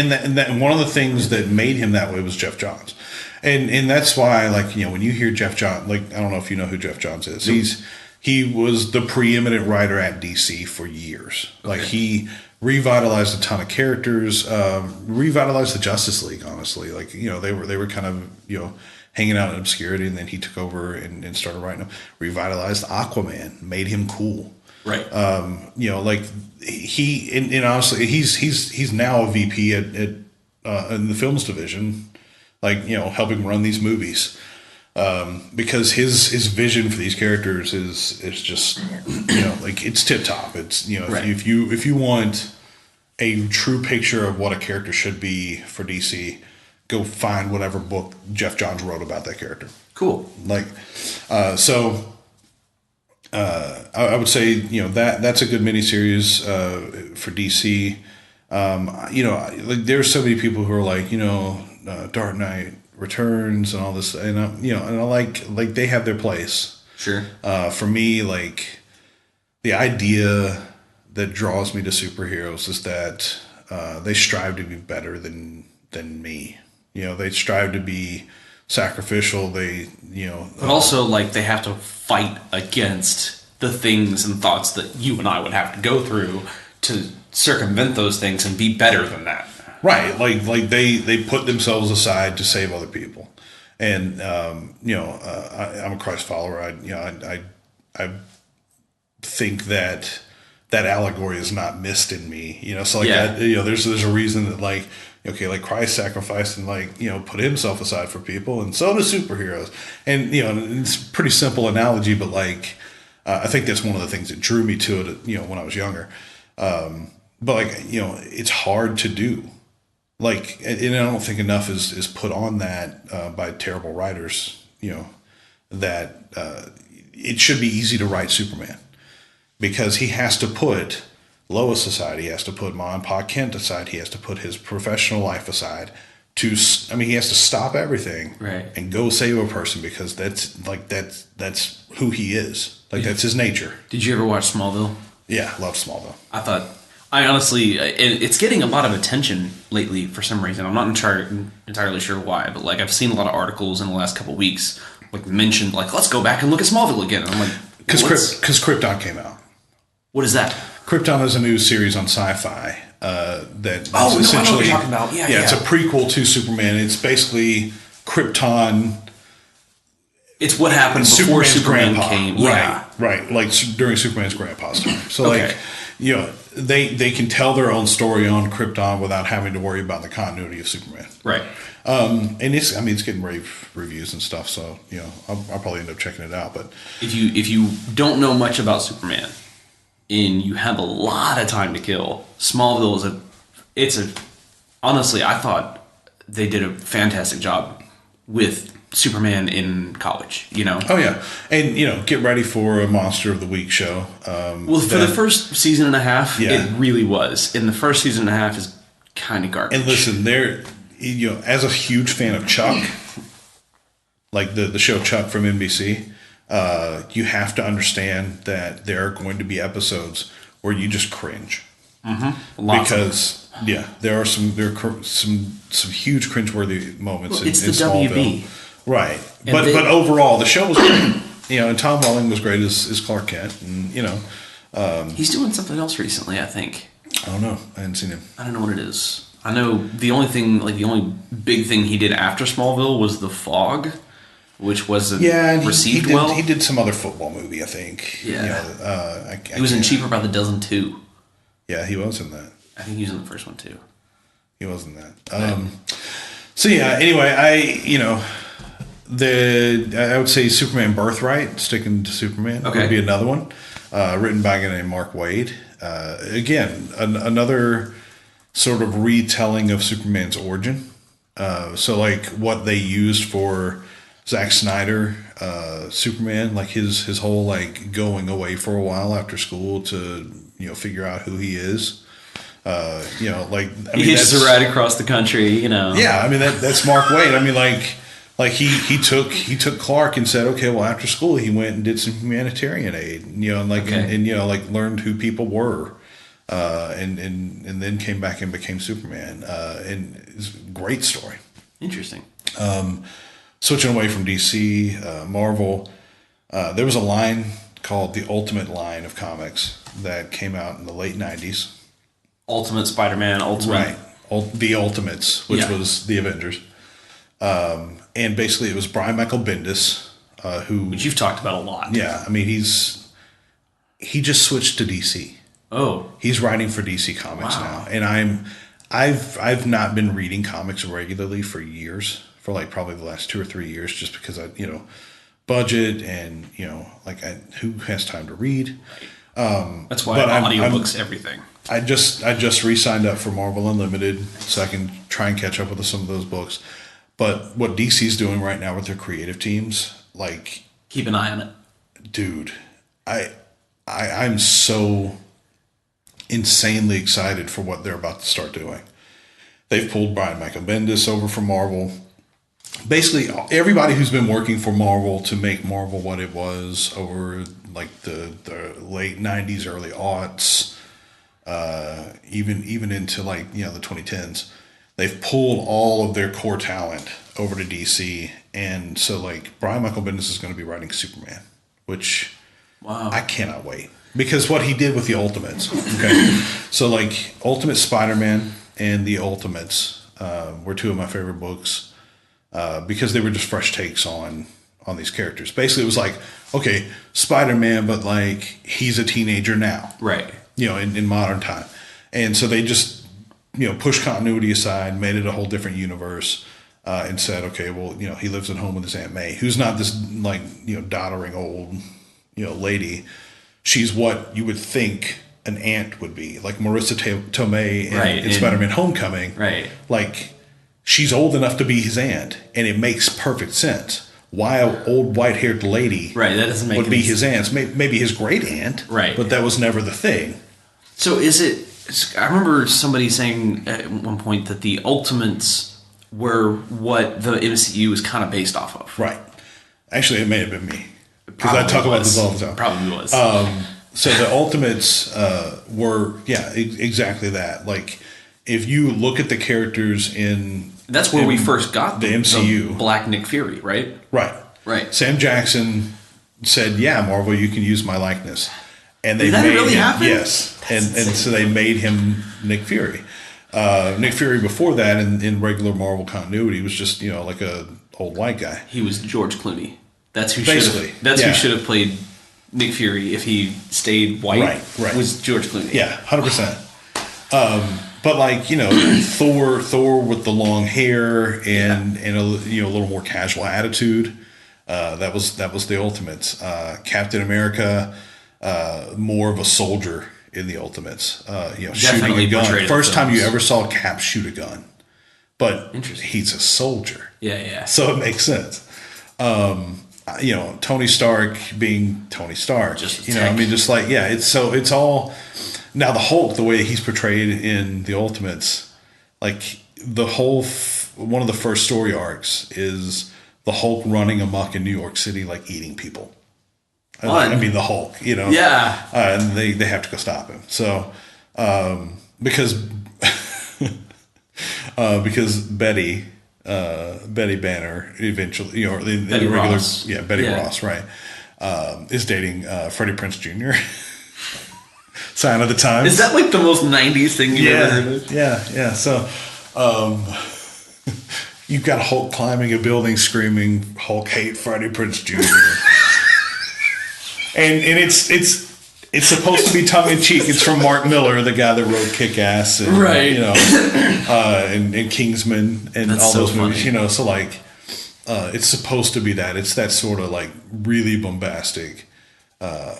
one of the things that made him that way was Jeff Johns. And that's why, like, when you hear Jeff Johns, like, I don't know if you know who Jeff Johns is. He was the preeminent writer at DC for years. Like, he revitalized a ton of characters, revitalized the Justice League, honestly. Like, they were kind of, hanging out in obscurity, and then he took over and started writing them. Revitalized Aquaman, made him cool. Right. Like he, and honestly, he's now a VP at in the films division, like, helping run these movies. Because his vision for these characters is just, like, it's tip top. It's, if you want a true picture of what a character should be for DC, go find whatever book Jeff Johns wrote about that character. Like, I would say, that's a good miniseries for DC. Like, there's so many people who are like, Dark Knight Returns and all this, and I like they have their place. Sure. For me, like, the idea that draws me to superheroes is that they strive to be better than me. They strive to be sacrificial. But also, like, they have to fight against the things and thoughts that you and I would have to go through to circumvent those things and be better than that. Right. Like they put themselves aside to save other people. And, I'm a Christ follower. I think that allegory is not missed in me, so like that, there's a reason that like Christ sacrificed and put himself aside for people, and so do superheroes. And it's a pretty simple analogy, but like I think that's one of the things that drew me to it when I was younger. But like it's hard to do, like, and I don't think enough is put on that by terrible writers, that it should be easy to write Superman, because he has to put Lois aside, he has to put Ma and Pa Kent aside, he has to put his professional life aside he has to stop everything, right, and go save a person, because that's who he is. Like, that's his nature. Did you ever watch Smallville? Yeah, love Smallville. I honestly, it's getting a lot of attention lately for some reason. I'm not entirely sure why, but like I've seen a lot of articles in the last couple of weeks, like mentioned, like, let's go back and look at Smallville again. And I'm like, because Krypton came out. What is that? Krypton is a new series on Sci-Fi that. I know what you're talking about. Yeah, it's a prequel to Superman. It's basically Krypton. It's what happened before Superman came. Yeah. Right. Like during Superman's grandpa's time. So okay. They can tell their own story on Krypton without having to worry about the continuity of Superman. Right. And it's getting rave reviews and stuff. So I'll probably end up checking it out. But if you don't know much about Superman and you have a lot of time to kill, Smallville honestly, I thought they did a fantastic job with Superman in college, Oh yeah, and get ready for a Monster of the Week show. For the first season and a half, it really was. And the first season and a half is kind of garbage. And listen, as a huge fan of Chuck, like the show Chuck from NBC, you have to understand that there are going to be episodes where you just cringe. Mm-hmm. Because there are some huge cringeworthy moments. It's the Smallville. WB. Right, but overall the show was great. And Tom Welling was great as Clark Kent, and he's doing something else recently. I think. I don't know. I hadn't seen him. I don't know what it is. I know the only big thing he did after Smallville was The Fog, which wasn't received well. He did some other football movie, I think. Yeah, he was in Cheaper by the Dozen too. Yeah, he was in that. I think he was in the first one too. He was in that. So yeah. Anyway, I would say Superman Birthright, sticking to Superman, would be another one, written by a guy named Mark Waid. Again, another sort of retelling of Superman's origin. So like what they used for Zack Snyder, Superman, like his whole like going away for a while after school to figure out who he is. He hitches a ride across the country. Yeah, I mean that's Mark Waid. I mean like he took Clark and said, okay, well after school he went and did some humanitarian aid, and learned who people were, and then came back and became Superman, and it's a great story. Interesting. Switching away from DC, Marvel, there was a line called the Ultimate line of comics that came out in the late 90s. Ultimate Spider-Man, Ultimate. Right. The Ultimates, which was the Avengers. And basically it was Brian Michael Bendis, which you've talked about a lot. Yeah, I mean he just switched to DC. Oh. He's writing for DC Comics now. And I've not been reading comics regularly for years, for like probably the last 2 or 3 years, just because budget and who has time to read. That's why audiobooks everything. I just re-signed up for Marvel Unlimited so I can try and catch up with some of those books. But what DC's doing right now with their creative teams, like, keep an eye on it, dude. I'm so insanely excited for what they're about to start doing. They've pulled Brian Michael Bendis over from Marvel. Basically, everybody who's been working for Marvel to make Marvel what it was over like the late 90s, early aughts, even into like the 2010s, they've pulled all of their core talent over to DC, And so, like, Brian Michael Bendis is going to be writing Superman, which I cannot wait. Because what he did with the Ultimates, okay? So, like, Ultimate Spider-Man and the Ultimates were two of my favorite books because they were just fresh takes on these characters. Basically, it was like, okay, Spider-Man, but, like, he's a teenager now. Right. You know, in modern time. And so they just, you know, pushed continuity aside, made it a whole different universe, and said, okay, well, you know, he lives at home with his Aunt May, who's not this, like, you know, doddering old, you know, lady. She's what you would think an aunt would be, like Marissa Tomei in Spider-Man Homecoming. Right. Like, she's old enough to be his aunt, and it makes perfect sense. Why an old white-haired lady that doesn't make would be his aunt? Maybe his great aunt, right? But that was never the thing. So is it? I remember somebody saying at one point that the Ultimates were what the MCU was kind of based off of. Right. Actually, it may have been me. Because I talk about this all the time. Probably was. So the Ultimates were, exactly that. Like, if you look at the characters in... That's where we first got the MCU. The Black Nick Fury, right? Right. Sam Jackson said, yeah, Marvel, you can use my likeness. And they Did that made really him, happen? Yes. And so they made him Nick Fury. Nick Fury before that, in regular Marvel continuity, was just, you know, like a old white guy. He was George Clooney. That's who Basically, who should have played Nick Fury if he stayed white. Right. Was George Clooney. Yeah, 100%. But, like, you know, Thor with the long hair and a, you know, a little more casual attitude. That was the Ultimates. Captain America, more of a soldier in the Ultimates. You know, Definitely shooting a gun. First time you films. ever saw Cap shoot a gun, but Interesting. he's a soldier. Yeah. So it makes sense. You know, Tony Stark being Tony Stark. Just you know, I mean, just like, yeah, it's all. Now the Hulk, the way he's portrayed in the Ultimates, like the whole one of the first story arcs is the Hulk running amok in New York City, like eating people. I mean, the Hulk, you know. Yeah. And they have to go stop him. So because Betty Banner eventually, you know, the regular, Ross. Betty Ross, right, is dating Freddie Prinze Jr. Sign of the times. Is that like the most 90s thing you've ever heard of? Yeah. So you've got Hulk climbing a building screaming, Hulk hate Freddie Prinze Jr. and it's supposed to be tongue in cheek. It's from Mark Miller, the guy that wrote Kick-Ass, and, right? You know, and Kingsman and That's all so those movies. funny. You know, so like it's supposed to be that. It's that sort of like really bombastic.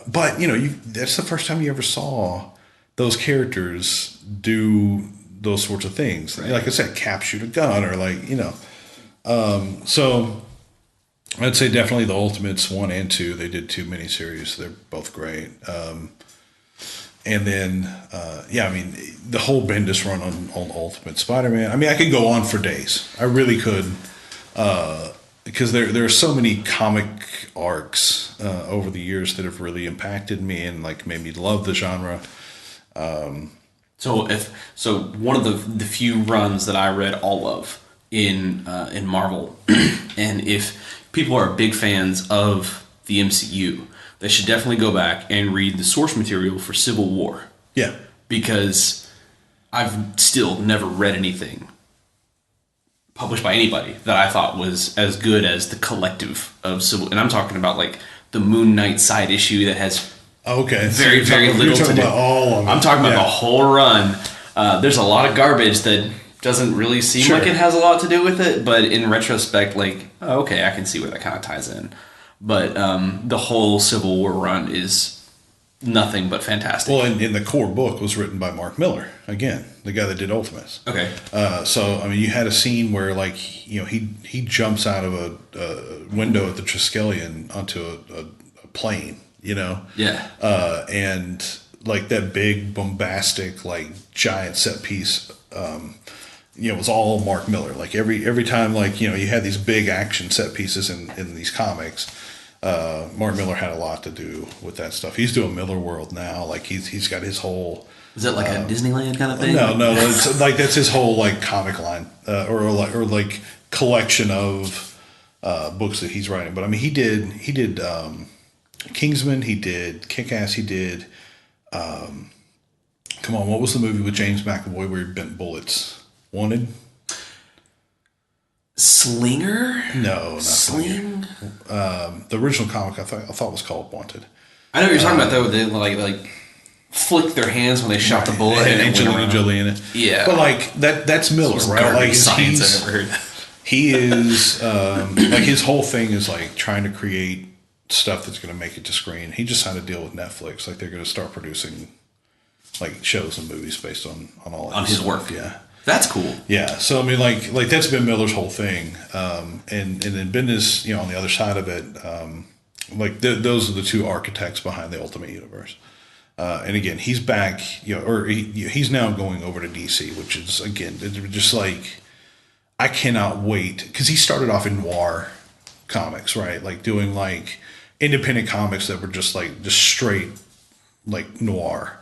But you know, that's the first time you ever saw those characters do those sorts of things. Right. Like I said, Cap shoot a gun, or like, you know. So I'd say definitely the Ultimates 1 and 2. They did 2 miniseries. They're both great. And then, I mean, the whole Bendis run on Ultimate Spider-Man. I mean, I could go on for days. I really could. Because there are so many comic arcs over the years that have really impacted me and like made me love the genre. So one of the few runs that I read all of in Marvel, and if people are big fans of the MCU, they should definitely go back and read the source material for Civil War. Yeah, because I've still never read anything published by anybody that I thought was as good as the collective of Civil. And I'm talking about like the Moon Knight side issue that has very, very little to do. I'm talking about the whole run. There's a lot of garbage that doesn't really seem like it has a lot to do with it, but in retrospect, like, okay, I can see where that kind of ties in. But the whole Civil War run is nothing but fantastic. Well, and the core book was written by Mark Miller, again, the guy that did Ultimates. Okay. So, I mean, you had a scene where, like, you know, he jumps out of a window at the Triskelion onto a plane, you know? Yeah. And, like, that big, bombastic, like, giant set piece, you know, it was all Mark Miller. Like, every time, like, you know, you had these big action set pieces in these comics, Mark Miller had a lot to do with that stuff. He's doing Miller World now. Like, he's got his whole... Is that like a Disneyland kind of thing? No. It's like that's his whole like comic line, or like collection of books that he's writing. But I mean, he did Kingsman, he did Kick-Ass, he did. Come on, what was the movie with James McAvoy where he bent bullets? Wanted? Slinger? No, not Sling? the original comic I thought was called Wanted. I know what you're talking about, though. They like flick their hands when they shot the bullet. And Angelina Jolie in it. Yeah. But like that's Miller, right? Like science I never heard. He is like his whole thing is like trying to create stuff that's going to make it to screen. He just signed a deal with Netflix. Like they're going to start producing like shows and movies based on all on his work. Yeah. That's cool. Yeah, so I mean, like that's been Miller's whole thing, and then Bendis, on the other side of it, those are the two architects behind the Ultimate Universe. And again, he's back, or he's now going over to DC, which is again just like I cannot wait because he started off in noir comics, right? Like doing like independent comics that were just straight like noir,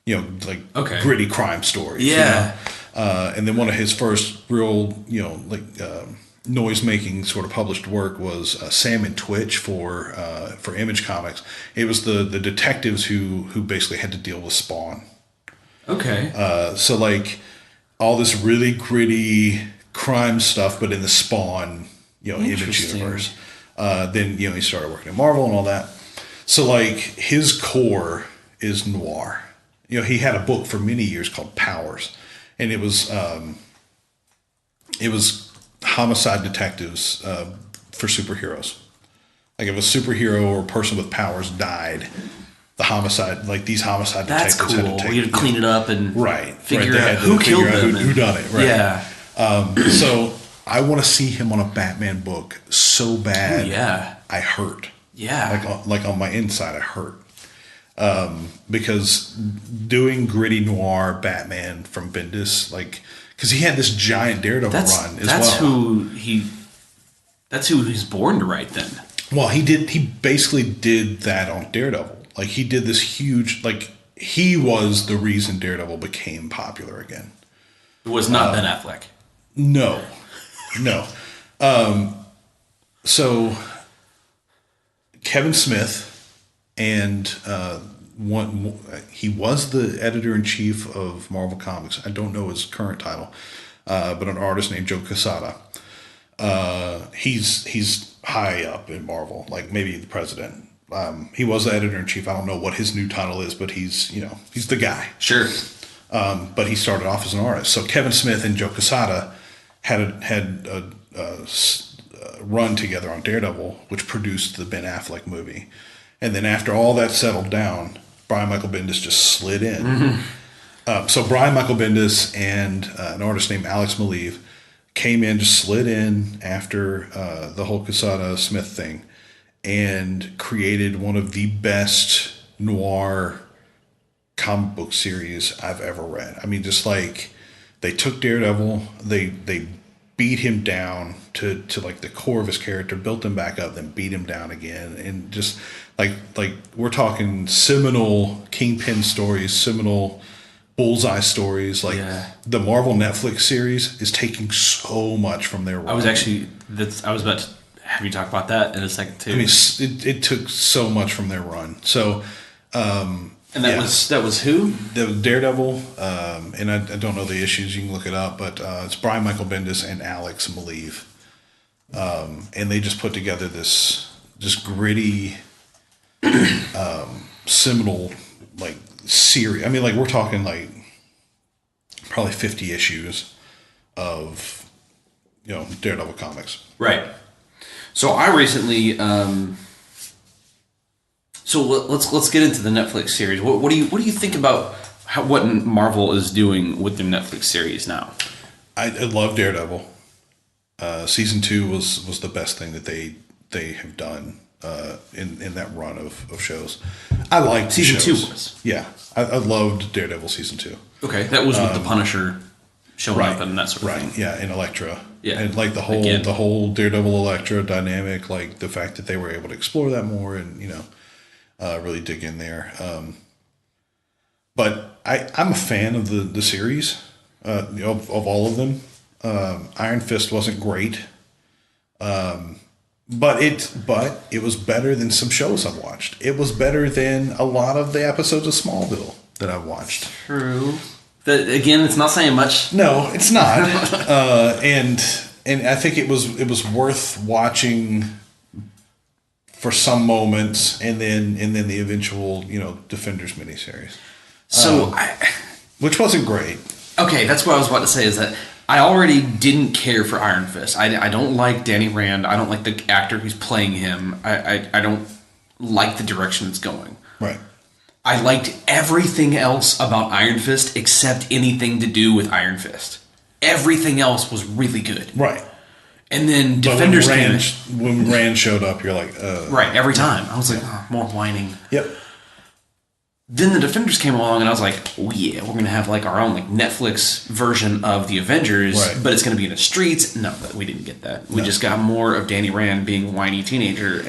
gritty crime stories. Yeah. And then one of his first real, noise-making sort of published work was Sam and Twitch for Image Comics. It was the detectives who basically had to deal with Spawn. Okay. So like all this really gritty crime stuff, but in the Spawn, Image universe. Then he started working at Marvel and all that. So like his core is noir. He had a book for many years called Powers. And it was homicide detectives for superheroes. Like if a superhero or a person with powers died, these homicide That's detectives cool. had to take, You had to clean it up and figure out who killed them. Who done it, right? Yeah. So I want to see him on a Batman book so bad. Ooh, yeah. I hurt. Yeah. Like on my inside, I hurt. Because doing gritty noir Batman from Bendis, because he had this giant Daredevil run as well. That's who he's born to write then. Well, he basically did that on Daredevil. Like he did this huge, he was the reason Daredevil became popular again. It was not Ben Affleck. No. So Kevin Smith and he was the editor-in-chief of Marvel Comics. I don't know his current title, but an artist named Joe Quesada. He's high up in Marvel, like maybe the president. He was the editor-in-chief. I don't know what his new title is, but he's the guy. Sure. But he started off as an artist. So Kevin Smith and Joe Quesada had a run together on Daredevil, which produced the Ben Affleck movie. And then after all that settled down, Brian Michael Bendis just slid in. Mm-hmm. So Brian Michael Bendis and an artist named Alex Maleev came in, just slid in after the whole Quesada Smith thing, and created one of the best noir comic book series I've ever read. I mean, just like they took Daredevil, they beat him down to like the core of his character, built him back up, then beat him down again, and just like we're talking seminal Kingpin stories, seminal Bullseye stories. The Marvel Netflix series is taking so much from their run. I was about to have you talk about that in a second too. I mean, it took so much from their run. So, and that was who? That was Daredevil, and I don't know the issues. You can look it up, but it's Brian Michael Bendis and Alex Maleev, and they just put together this gritty, seminal series. I mean, we're talking probably 50 issues of Daredevil comics. Right. So I recently. So let's get into the Netflix series. What do you think about what Marvel is doing with their Netflix series now? I love Daredevil. Season 2 was the best thing that they have done in that run of shows. I liked season shows. 2 was. Yeah, I loved Daredevil season 2. Okay, that was with the Punisher showing up and that sort of thing. Yeah, and Elektra. Yeah, and the whole Daredevil Elektra dynamic, the fact that they were able to explore that more and really dig in there. But I'm a fan of the series, of all of them. Iron Fist wasn't great. But it was better than some shows I've watched. It was better than a lot of the episodes of Smallville that I've watched. True. Again, it's not saying much. No, it's not. And I think it was worth watching for some moments, and then the eventual Defenders miniseries. So, which wasn't great. Okay, that's what I was about to say. Is that I already didn't care for Iron Fist. I don't like Danny Rand. I don't like the actor who's playing him. I don't like the direction it's going. Right. I liked everything else about Iron Fist except anything to do with Iron Fist. Everything else was really good. Right. And then Defenders came in. When Rand showed up, you're like... right, every time. I was like, more whining. Yep. Then the Defenders came along, and I was like, oh yeah, we're going to have like our own like Netflix version of the Avengers, right. but it's going to be in the streets. No, we didn't get that. We just got more of Danny Rand being a whiny teenager.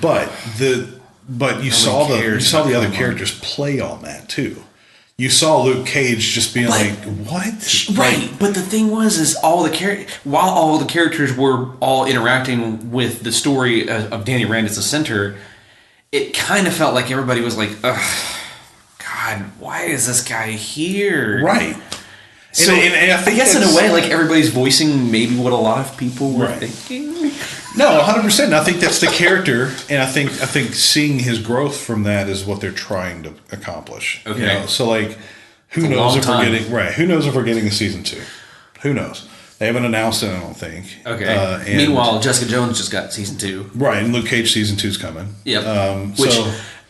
But you saw the other characters play on that too. You saw Luke Cage just being like, what? Right, but the thing was, while all the characters were all interacting with the story of Danny Rand as the center, it kind of felt like everybody was like, ugh, God, why is this guy here? Right. So, and I guess in a way, like, everybody's voicing maybe what a lot of people were right. thinking. No, 100%. I think that's the character, and I think seeing his growth from that is what they're trying to accomplish. Okay. So like, who knows if we're getting a season 2? Who knows? They haven't announced it, I don't think. Okay. Meanwhile, Jessica Jones just got season 2. Right, and Luke Cage season 2 is coming. Yep. Which,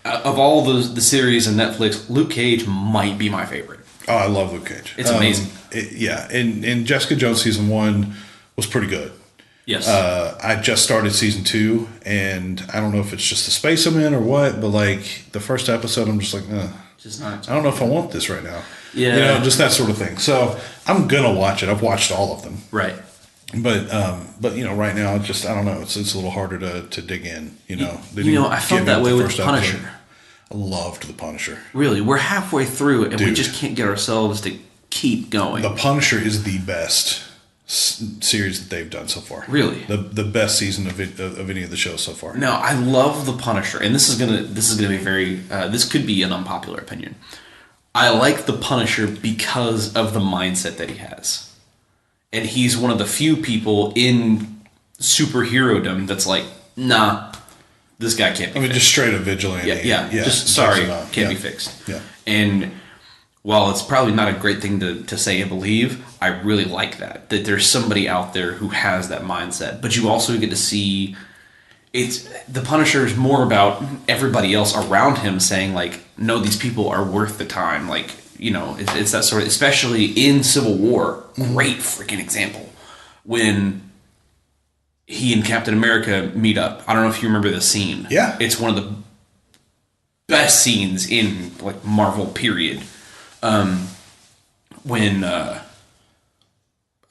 of all the series on Netflix, Luke Cage might be my favorite. Oh, I love Luke Cage. It's amazing. And Jessica Jones season 1 was pretty good. Yes. I just started season 2, and I don't know if it's just the space I'm in or what, but like the first episode, I'm just like, just not. I don't know if I want this right now. Yeah. Just that sort of thing. So I'm gonna watch it. I've watched all of them. Right. But right now, I don't know. It's a little harder to dig in. I felt that way with Punisher. Episode. I loved the Punisher. Really, we're halfway through it, and we just can't get ourselves to keep going. The Punisher is the best series that they've done so far. Really, the best season of any of the shows so far. No, I love the Punisher, and this is gonna be very. This could be an unpopular opinion. I like the Punisher because of the mindset that he has, and he's one of the few people in superherodom that's like, nah, this guy can't be. Just straight up vigilante. Yeah. Just sorry, can't be fixed. Yeah, and. While it's probably not a great thing to say and believe, I really like that there's somebody out there who has that mindset. But you also get to see the Punisher is more about everybody else around him saying like, no, these people are worth the time. Like, it's that sort of, especially in Civil War, great freaking example when he and Captain America meet up. I don't know if you remember the scene. Yeah, it's one of the best scenes in like Marvel period. When I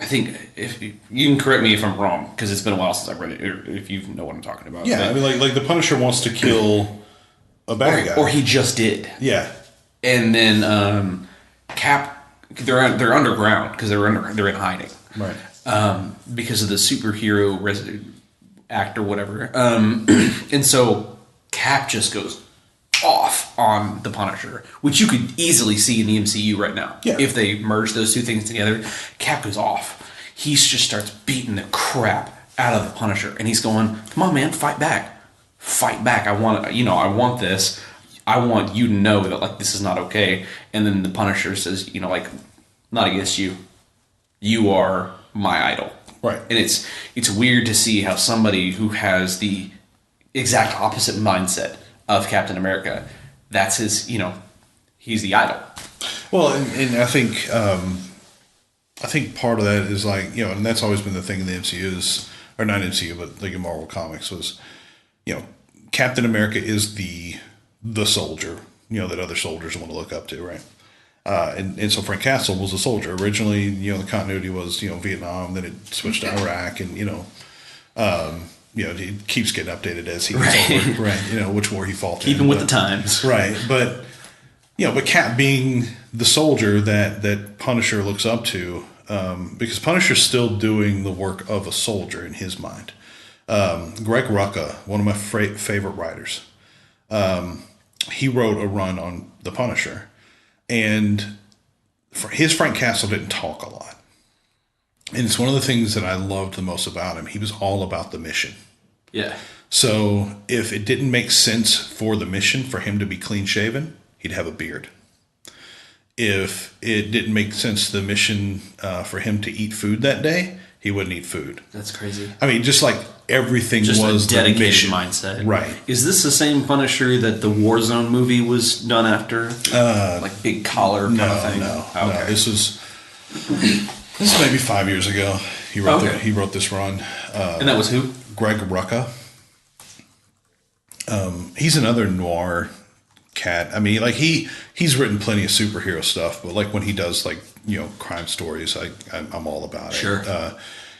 think if you can correct me if I'm wrong because it's been a while since I've read it, or if you know what I'm talking about. Yeah, but, like the Punisher wants to kill a bad guy, or he just did. Yeah, and then Cap, they're underground because they're in hiding, right? Because of the superhero act or whatever, and so Cap just goes off on the Punisher, which you could easily see in the MCU right now. Yeah. If they merge those two things together, Cap goes off. He just starts beating the crap out of the Punisher, and he's going, "Come on, man, fight back! Fight back! I want this. I want you to know that like this is not okay." And then the Punisher says, "Not against you. You are my idol." Right. And it's weird to see how somebody who has the exact opposite mindset of Captain America, that's his, he's the idol. Well, and I think part of that is like, and that's always been the thing in the MCU or not MCU, but like in Marvel Comics was, Captain America is the soldier, that other soldiers want to look up to, right? And so Frank Castle was a soldier. Originally, the continuity was, Vietnam, then it switched to Iraq, and, it keeps getting updated as he gets older, right? Which war he fought in. Keeping with the times. Right. But Cap being the soldier that Punisher looks up to, because Punisher's still doing the work of a soldier in his mind. Greg Rucka, one of my favorite writers, he wrote a run on The Punisher, and his Frank Castle didn't talk a lot. And it's one of the things that I loved the most about him. He was all about the mission. Yeah. So if it didn't make sense for the mission for him to be clean shaven, he'd have a beard. If it didn't make sense to the mission for him to eat food that day, he wouldn't eat food. That's crazy. I mean, just like everything just was a dedicated the mission. mindset. Right. Is this the same Punisher that the Warzone movie was done after? Like big collar kind of thing? No. This is maybe 5 years ago. He wrote this run. And that was who? Greg Rucka. He's another noir cat. I mean, like he's written plenty of superhero stuff, but like when he does like, you know, crime stories, I'm all about it. Sure.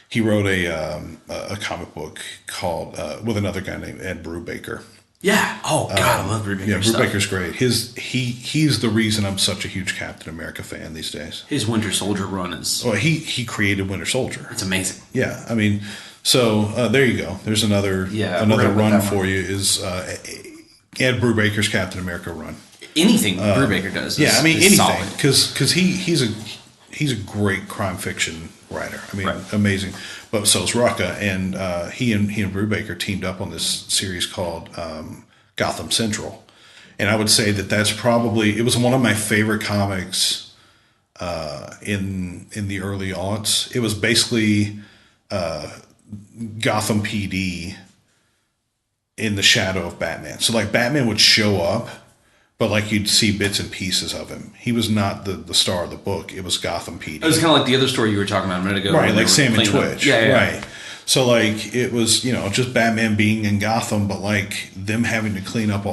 He wrote a comic book called with another guy named Ed Brubaker. Yeah. Oh God, I love Brubaker. Yeah, Brubaker's great. He's the reason I'm such a huge Captain America fan these days. His Winter Soldier run is. Well, he created Winter Soldier. It's amazing. Yeah, I mean, so there you go. There's another run for you. Is Ed Brubaker's Captain America run. Anything Brubaker does. Yeah, I mean anything solid. because he's a great crime fiction writer. I mean, amazing. But so is Rucka, and he and Brubaker teamed up on this series called Gotham Central, and I would say that's probably, it was one of my favorite comics in the early aughts. It was basically Gotham PD in the shadow of Batman. So like Batman would show up, but like you'd see bits and pieces of him. He was not the star of the book. It was Gotham PD. It was kind of like the other story you were talking about a minute ago. Right, like Sam and Twitch. Yeah. Right. So like it was, you know, just Batman being in Gotham, but like them having to clean up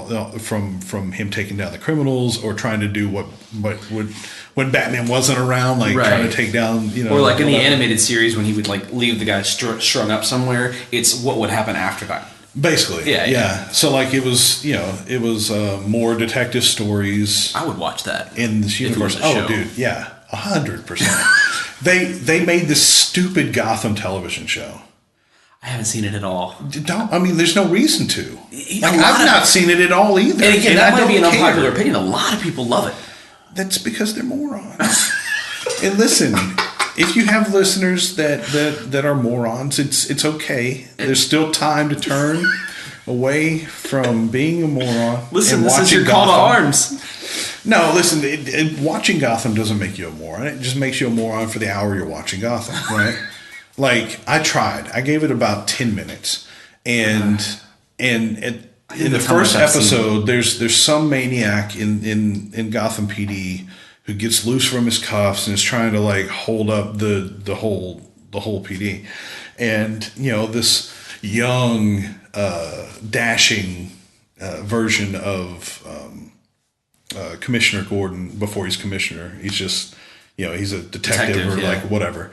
from him taking down the criminals or trying to do what would when Batman wasn't around, like trying to take down, you know. Or like in the animated series when he would like leave the guy strung up somewhere, it's what would happen after that. Basically, yeah. So like it was, you know, it was more detective stories. I would watch that in this universe. Oh, dude, yeah, 100%. They made this stupid Gotham television show. I haven't seen it at all. I mean, there's no reason to. Like, I've not seen it at all either. And again, that might be an unpopular opinion. A lot of people love it. That's because they're morons. And listen. If you have listeners that are morons, it's okay. There's still time to turn away from being a moron. Listen, this is your call to arms. No, listen, watching Gotham doesn't make you a moron. It just makes you a moron for the hour you're watching Gotham, right? Like, I tried. I gave it about 10 minutes. And in the first episode, there's some maniac in Gotham PD who gets loose from his cuffs and is trying to like hold up the whole PD, and you know, this young dashing version of Commissioner Gordon before he's commissioner. He's just, you know, he's a detective or like whatever.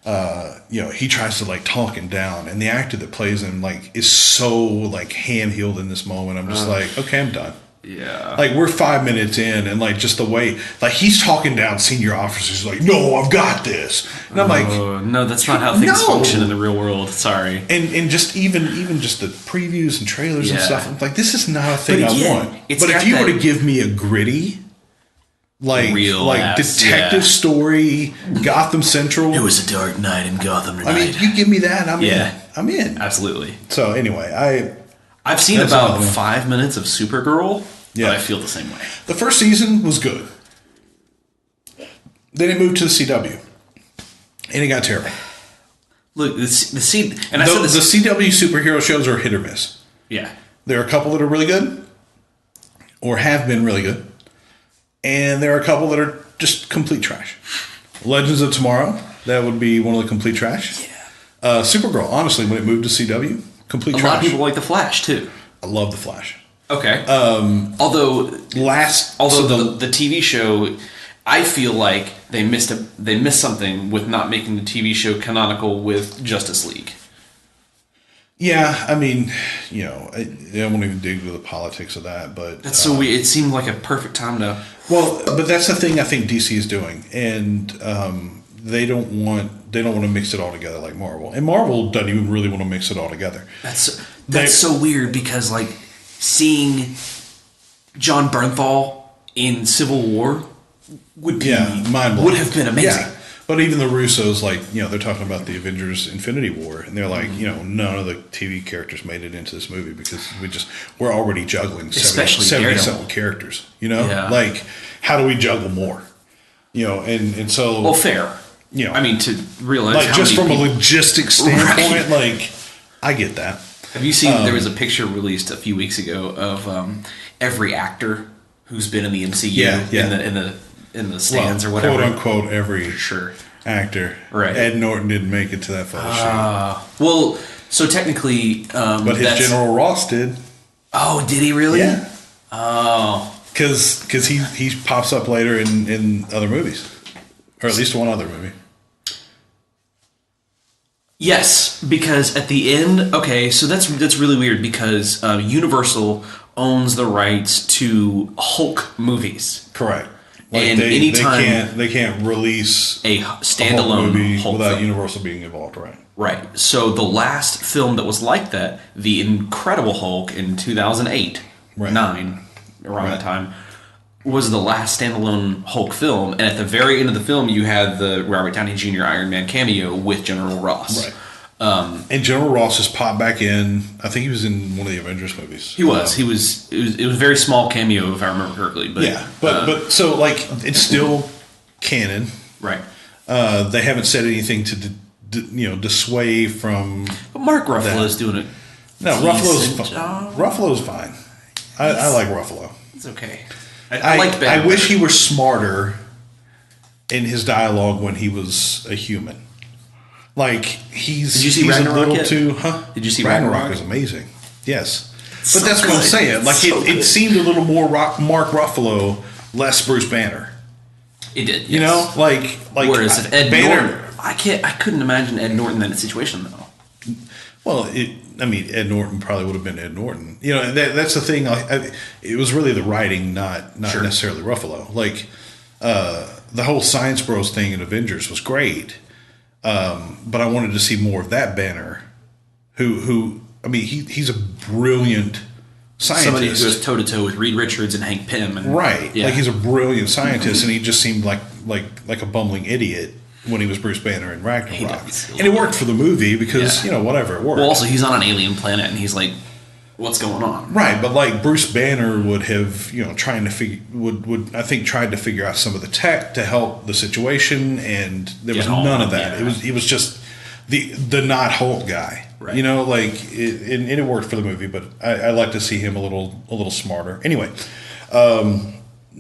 You know, he tries to like talk him down, and the actor that plays him like is so like hand-heeled in this moment. I'm just like, okay, I'm done. Yeah. Like, we're 5 minutes in, and like just the way, like, he's talking down senior officers, like, no, I've got this. And I'm like, no, that's not how things function in the real world. Sorry. And just even just the previews and trailers and stuff, I'm like, this is not a thing I want. But if you were to give me a gritty, like detective story, Gotham Central. It was a dark night in Gotham tonight. I mean, you give me that, I'm in. I'm in. Absolutely. So anyway, I've seen about 5 minutes of Supergirl. Yeah. But I feel the same way. The first season was good. Then it moved to the CW. And it got terrible. Look, the CW superhero shows are hit or miss. Yeah. There are a couple that are really good. Or have been really good. And there are a couple that are just complete trash. Legends of Tomorrow, that would be one of the complete trash. Yeah. Supergirl, honestly, when it moved to CW, complete trash. A lot of people like The Flash, too. I love The Flash. Okay. Although the TV show, I feel like they missed something with not making the TV show canonical with Justice League. Yeah, I mean, you know, I won't even dig into the politics of that, but that's so weird. It seemed like a perfect time to. Well, but that's the thing I think DC is doing, and they don't want to mix it all together like Marvel, and Marvel doesn't even really want to mix it all together. That's so weird because like seeing John Bernthal in Civil War would have been amazing. Yeah. But even the Russos, like, they're talking about the Avengers Infinity War, and they're like, none of the TV characters made it into this movie because we're already juggling 70-something characters, Yeah. Like, how do we juggle more? And so... Well, fair. I mean, to realize like, just from people, a logistics standpoint, like, I get that. Have you seen, there was a picture released a few weeks ago of every actor who's been in the MCU in the stands or whatever. Quote unquote every actor. Right. Ed Norton didn't make it to that photo shoot. Well, so technically, but his General Ross did. Oh, did he really? Yeah. Oh. Because he pops up later in other movies, or at least one other movie. Yes, because at the end, okay, so that's really weird because Universal owns the rights to Hulk movies. Correct. Like and anytime they can't release a standalone movie Hulk without film. Universal being involved, right? Right. So the last film that was like that, The Incredible Hulk in 2008, 9, around that time, was the last standalone Hulk film. And at the very end of the film, you had the Robert Downey Jr. Iron Man cameo with General Ross. Right. And General Ross has popped back in. I think he was in one of the Avengers movies. He was. It was a very small cameo, if I remember correctly. But yeah, but so like it's still canon, right? They haven't said anything to dissuade from. But Mark Ruffalo's doing it. No, Ruffalo's fine. I like Ruffalo. It's okay. I like Ben. I wish he were smarter in his dialogue when he was a human. Like Did you see Ragnarok yet? Did you see Ragnarok? Is amazing. Yes, but that's what I'm saying. Like it seemed a little more Mark Ruffalo, less Bruce Banner. It did. Yes. Like whereas Ed Banner, Norton, I couldn't imagine Ed Norton in that situation though. Well, Ed Norton probably would have been Ed Norton. That's the thing. It was really the writing, not necessarily Ruffalo. Like the whole Science Bros thing in Avengers was great. But I wanted to see more of that Banner, who he's a brilliant scientist. Somebody who goes toe to toe with Reed Richards and Hank Pym, right? Yeah. Like he's a brilliant scientist, and he just seemed like a bumbling idiot when he was Bruce Banner in Ragnarok. And it worked for the movie because whatever, it worked. Well, also he's on an alien planet, and he's like, what's going on? Right, but like Bruce Banner would have, tried to figure out some of the tech to help the situation, and there was none of that. Yeah. It was just the not Hulk guy, right? And it worked for the movie, but I like to see him a little smarter. Anyway, I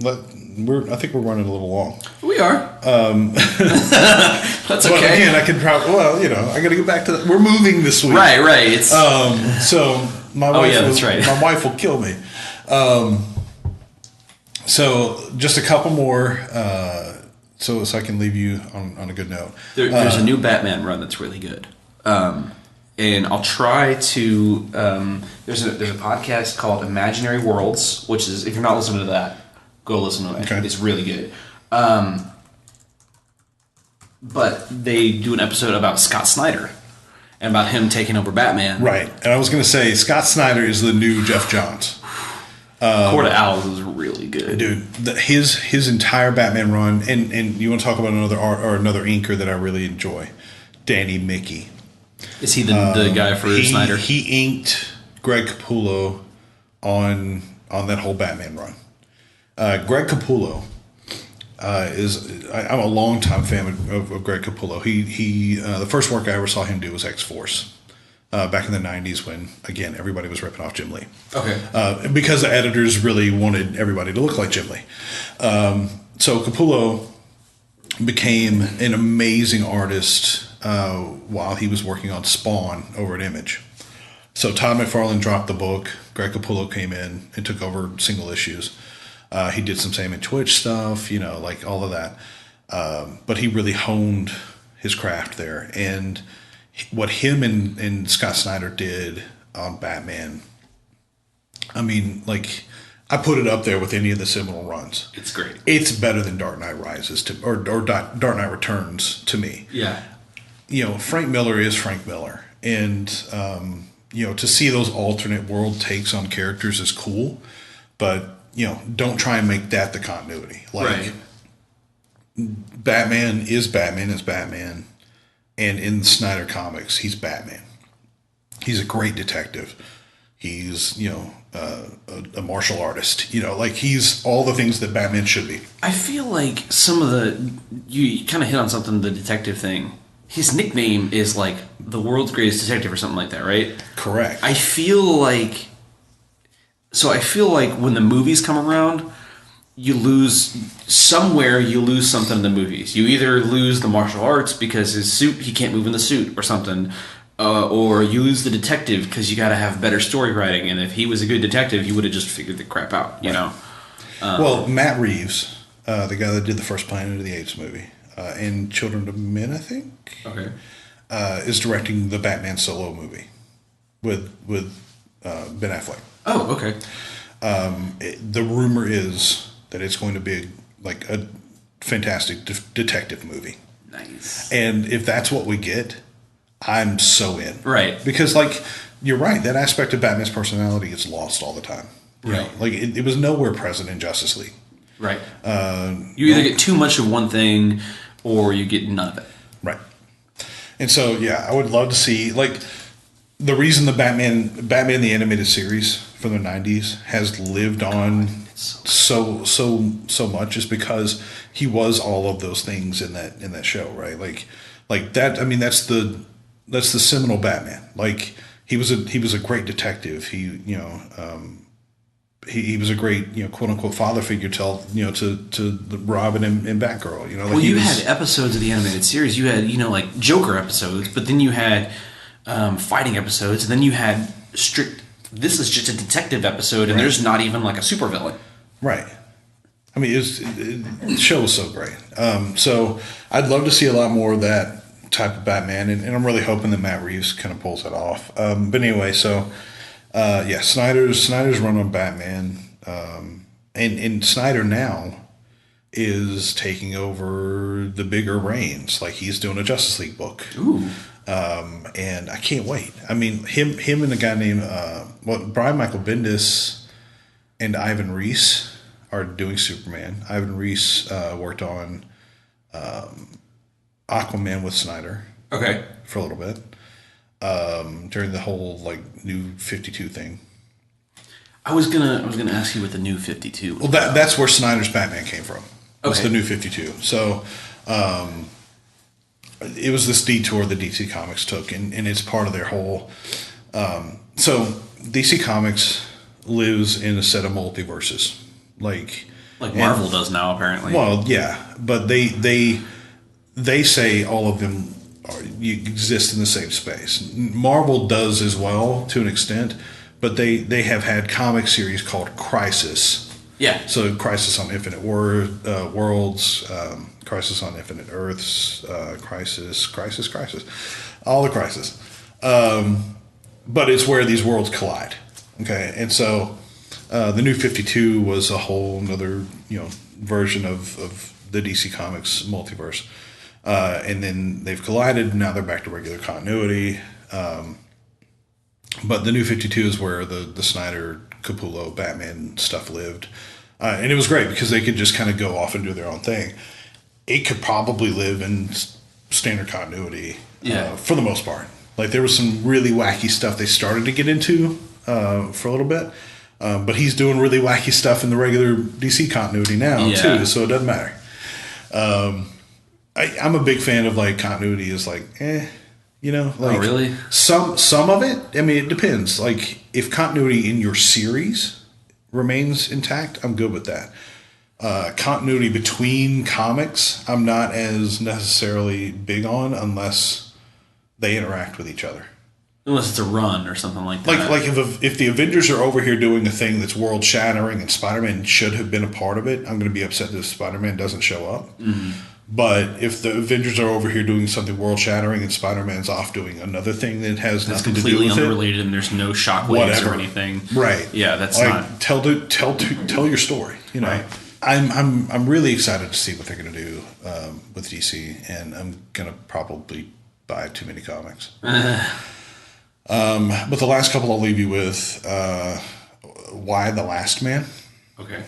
think we're running a little long. We are. That's okay. Well, again, I could probably. Well, I got to get back to. We're moving this week. Right. It's so. My wife that's right. My wife will kill me. So just a couple more, so I can leave you on a good note. There's a new Batman run that's really good, and I'll try to. There's a podcast called Imaginary Worlds, which is, if you're not listening to that, go listen to it. Okay. It's really good. But they do an episode about Scott Snyder. And about him taking over Batman. Right. And I was going to say, Scott Snyder is the new Jeff Johns. Court of Owls is really good. Dude, his entire Batman run, and you want to talk about another art or another inker that I really enjoy, Danny Mickey. Is he the guy for Snyder? He inked Greg Capullo on that whole Batman run. Greg Capullo I'm a longtime fan of Greg Capullo. He the first work I ever saw him do was X-Force back in the 90s when, again, everybody was ripping off Jim Lee. Okay. Because the editors really wanted everybody to look like Jim Lee. So Capullo became an amazing artist while he was working on Spawn over at Image. So Todd McFarlane dropped the book. Greg Capullo came in and took over single issues. He did some Sam and Twitch stuff, like all of that. But he really honed his craft there. And what him and Scott Snyder did on Batman, I put it up there with any of the seminal runs. It's great. It's better than Dark Knight Rises or Dark Knight Returns to me. Yeah. Frank Miller is Frank Miller, and to see those alternate world takes on characters is cool, but don't try and make that the continuity. Like, Batman is Batman, and in the Snyder comics, he's Batman. He's a great detective. He's a martial artist. He's all the things that Batman should be. I feel like some of you kind of hit on something, the detective thing. His nickname is like the world's greatest detective or something like that, right? Correct. I feel like when the movies come around, you lose something in the movies. You either lose the martial arts because his suit, he can't move in the suit or something, or you lose the detective because you got to have better story writing. And if he was a good detective, he would have just figured the crap out, Well, Matt Reeves, the guy that did the first Planet of the Apes movie, and Children of Men, I think, is directing the Batman solo movie with Ben Affleck. Oh, okay. The rumor is that it's going to be a fantastic detective movie. Nice. And if that's what we get, I'm so in. Right. Because, you're right, that aspect of Batman's personality is lost all the time. Right. It was nowhere present in Justice League. Right. You either get too much of one thing or you get none of it. Right. And so, I would love to see, the reason the Batman the Animated Series from the 90s has lived on so much is because he was all of those things in that show, right? Like that. I mean, that's the seminal Batman. He was a great detective. He was a great quote unquote father figure to the Robin and Batgirl. You had episodes of the animated series. You had Joker episodes, but then you had fighting episodes, and then you had strict. This is just a detective episode, and there's not even a supervillain. Right. I mean, the show was so great. So I'd love to see a lot more of that type of Batman, and I'm really hoping that Matt Reeves kind of pulls that off. But anyway, so Snyder's run on Batman, and Snyder now is taking over the bigger reins. He's doing a Justice League book. Ooh. And I can't wait. I mean, him and a guy named Brian Michael Bendis and Ivan Reis are doing Superman. Ivan Reis worked on Aquaman with Snyder. Okay. For a little bit during the whole New 52 thing. I was gonna ask you what the New 52. Well, that's where Snyder's Batman came from. It's the New 52. So. It was this detour that DC Comics took, and it's part of their whole. So DC Comics lives in a set of multiverses, like Marvel does now, apparently. Well, yeah, but they say all of them exist in the same space. Marvel does as well to an extent, but they have had comic series called Crisis. Yeah. So Crisis on Infinite Worlds. Crisis on Infinite Earths, Crisis, all the Crisis. But it's where these worlds collide. Okay, and so the New 52 was a whole another version of the DC Comics multiverse, and then they've collided. Now they're back to regular continuity. But the New 52 is where the Snyder Capullo Batman stuff lived, and it was great because they could just kind of go off and do their own thing. It could probably live in standard continuity for the most part. There was some really wacky stuff they started to get into for a little bit, but he's doing really wacky stuff in the regular DC continuity now too, so it doesn't matter. I'm a big fan of continuity is oh, really? Some of it, I mean, it depends. If continuity in your series remains intact, I'm good with that. Continuity between comics, I'm not as necessarily big on unless they interact with each other. Unless it's a run or something like that. If the Avengers are over here doing a thing that's world shattering and Spider-Man should have been a part of it, I'm going to be upset that Spider-Man doesn't show up. Mm-hmm. But if the Avengers are over here doing something world-shattering and Spider-Man's off doing another thing that has That's nothing to do completely with unrelated, and there's no shockwaves or anything. Right. Yeah, that's like, not... Tell your story, you know. Right. I'm really excited to see what they're going to do with DC, and I'm going to probably buy too many comics. But the last couple I'll leave you with, Why the Last Man? Okay.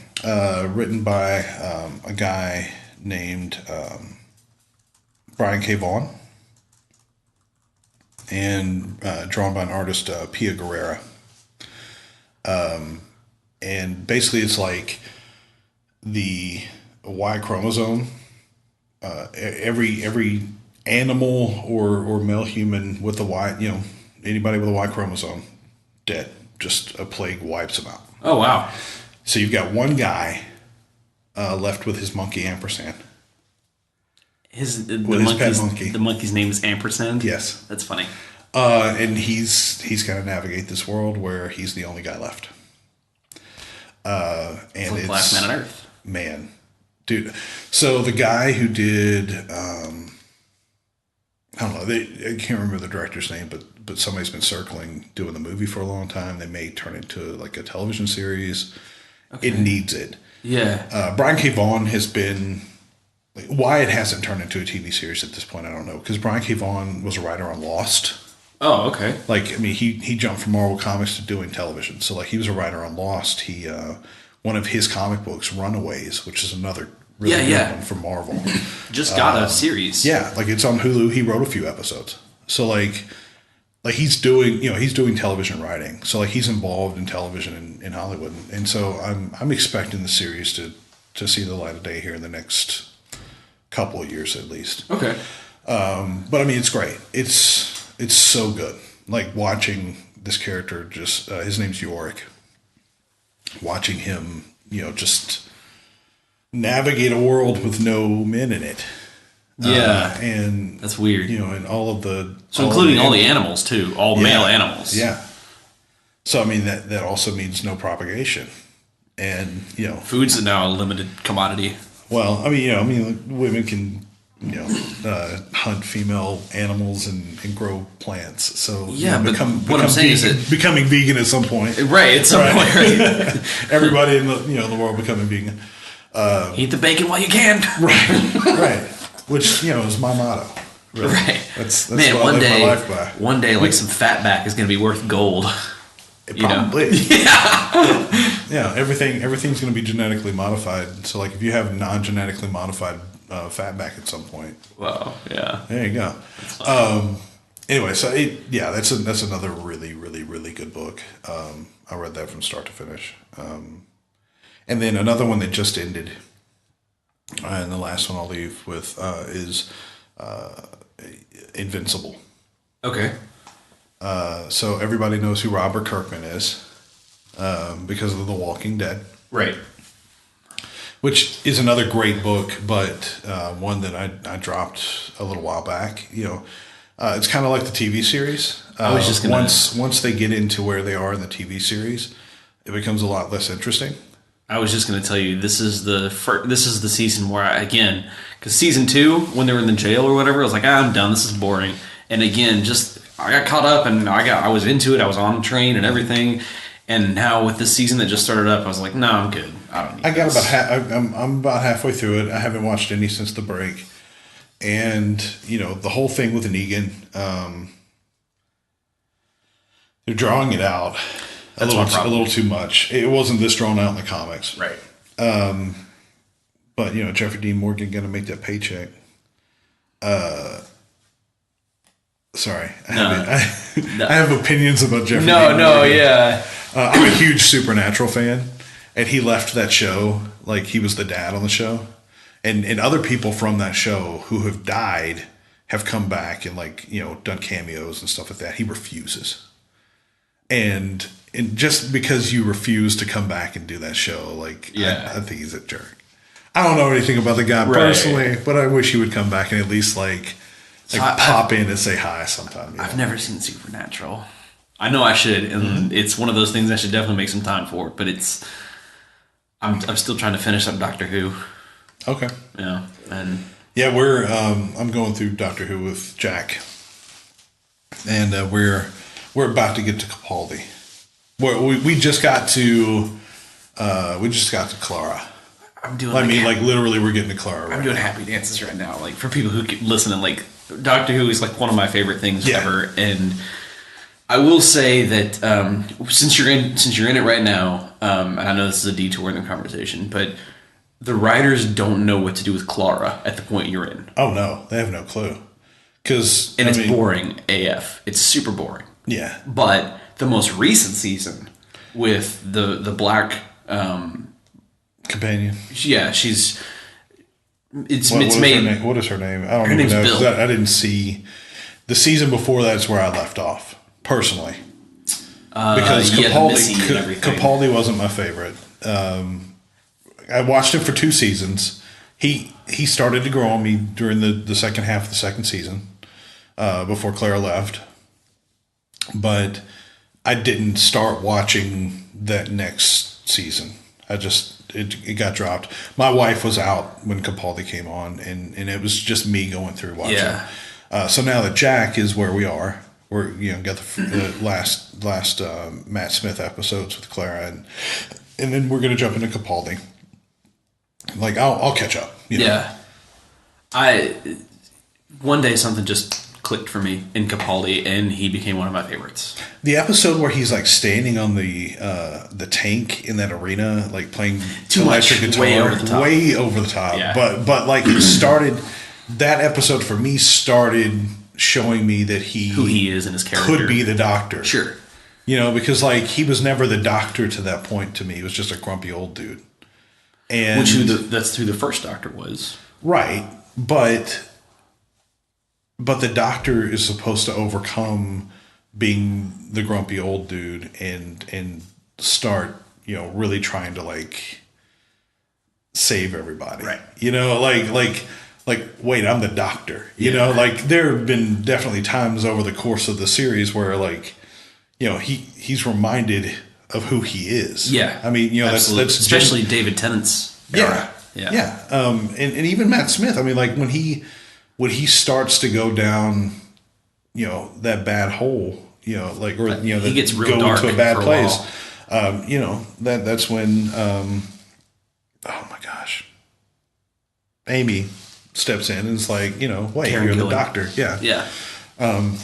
Written by a guy named Brian K. Vaughn, and drawn by an artist, Pia Guerrera. And basically it's like the Y chromosome. Every animal or male human with the Y, you know, anybody with a Y chromosome, dead. Just a plague wipes them out. Oh, wow. So you've got one guy left with his monkey Ampersand. His pet monkey. The monkey's name is Ampersand? Yes. That's funny. And he's got to navigate this world where he's the only guy left. And it's like the last man on Earth. Man. Dude. So the guy who did... I don't know. I can't remember the director's name, but somebody's been circling doing the movie for a long time. They may turn it into like a television series. Okay. It needs it. Yeah. Brian K. Vaughn has been... Why it hasn't turned into a TV series at this point, I don't know. Because Brian K. Vaughn was a writer on Lost. Oh, okay. Like, I mean, he jumped from Marvel Comics to doing television. So, like, he was a writer on Lost. He one of his comic books, Runaways, which is another really good one from Marvel. Just got a series. Yeah, like it's on Hulu. He wrote a few episodes. So, like he's doing television writing. So, like, he's involved in television in Hollywood. And so I'm expecting the series to see the light of day here in the next couple of years at least. Okay. But I mean, it's great. It's so good. Like watching this character just, his name's Yorick. Watching him, you know, just navigate a world with no men in it. Yeah. And that's weird. You know, and all of the... So including all the animals too, all male animals. Yeah. So, I mean, that also means no propagation. And, you know... Food's now a limited commodity. Well, I mean, like, women can, hunt female animals and grow plants. So yeah, but what I'm saying is that becoming vegan at some point, right? At some point, right? Everybody in the world becoming vegan. Eat the bacon while you can. Right. Which is my motto. Really. Right. That's man. What I live my life by. One day, like some fatback is going to be worth gold. Probably. Yeah, everything's going to be genetically modified. So, like, if you have non-genetically modified fatback at some point, wow, yeah, there you go. Anyway, so that's another really, really, really good book. I read that from start to finish. And then another one that just ended, and the last one I'll leave with is Invincible. Okay. So everybody knows who Robert Kirkman is because of The Walking Dead. Right. Which is another great book, but one that I dropped a little while back. It's kind of like the TV series. I was just gonna... Once they get into where they are in the TV series, it becomes a lot less interesting. I was just going to tell you, this is the season where because season 2, when they were in the jail or whatever, I was like, I'm done. This is boring. And again, I got caught up and I was into it. I was on the train and everything. And now with this season that just started up, I was like, no, I'm good. I don't need this. I'm about halfway through it. I haven't watched any since the break. And, the whole thing with Negan, they're drawing it out a little too much. It wasn't this drawn out in the comics. Right. But, Jeffrey Dean Morgan going to make that paycheck. Sorry. I have opinions about Jeffrey Dean Morgan. Yeah. I'm a huge Supernatural fan, and he left that show like he was the dad on the show. And other people from that show who have died have come back and done cameos and stuff like that. He refuses. And just because you refuse to come back and do that show, I think he's a jerk. I don't know anything about the guy personally, but I wish he would come back and at least pop in and say hi sometime. I've never seen Supernatural. I know I should, and it's one of those things I should definitely make some time for. But I'm still trying to finish up Doctor Who. Okay. Yeah, and Yeah, I'm going through Doctor Who with Jack, and we're about to get to Capaldi. We just got to Clara. I'm doing. Like literally, we're getting to Clara. I'm doing happy dances right now. Like for people who keep listening, like Doctor Who is like one of my favorite things ever, and I will say that since you're in it right now, and I know this is a detour in the conversation, but the writers don't know what to do with Clara at the point you're in. Oh no, they have no clue. It's boring AF. It's super boring. Yeah. But the most recent season with the black companion. Yeah, she's. What is her name? I don't even know. Bill. I didn't see the season before. That's where I left off personally. Because Capaldi wasn't my favorite. I watched it for 2 seasons. He started to grow on me during the second half of the second season, before Clara left. But I didn't start watching that next season. It got dropped. My wife was out when Capaldi came on, and it was just me going through watching. Yeah. So now that Jack is where we are, we're got the last Matt Smith episodes with Clara, and then we're gonna jump into Capaldi. Like I'll catch up. Yeah. One day something just clicked for me in Capaldi, and he became one of my favorites. The episode where he's like standing on the tank in that arena, like playing too much, guitar, way over the top. Yeah. But like it started. That episode for me started showing me that who he is and his character could be the Doctor. Sure. Because like he was never the Doctor to that point to me. He was just a grumpy old dude. And that's who the first Doctor was. Right. But the Doctor is supposed to overcome being the grumpy old dude and start, really trying to like save everybody. Right. Like wait, I'm the Doctor. Like there have been definitely times over the course of the series where like, he's reminded of who he is. Yeah. I mean, that's especially David Tennant's era. Yeah. And even Matt Smith. I mean, like when he starts to go down, that bad hole, he gets real dark to a bad place. That's when, oh my gosh, Amy steps in and is like, wait, Karen you're Gillan. the Doctor. Yeah. Yeah.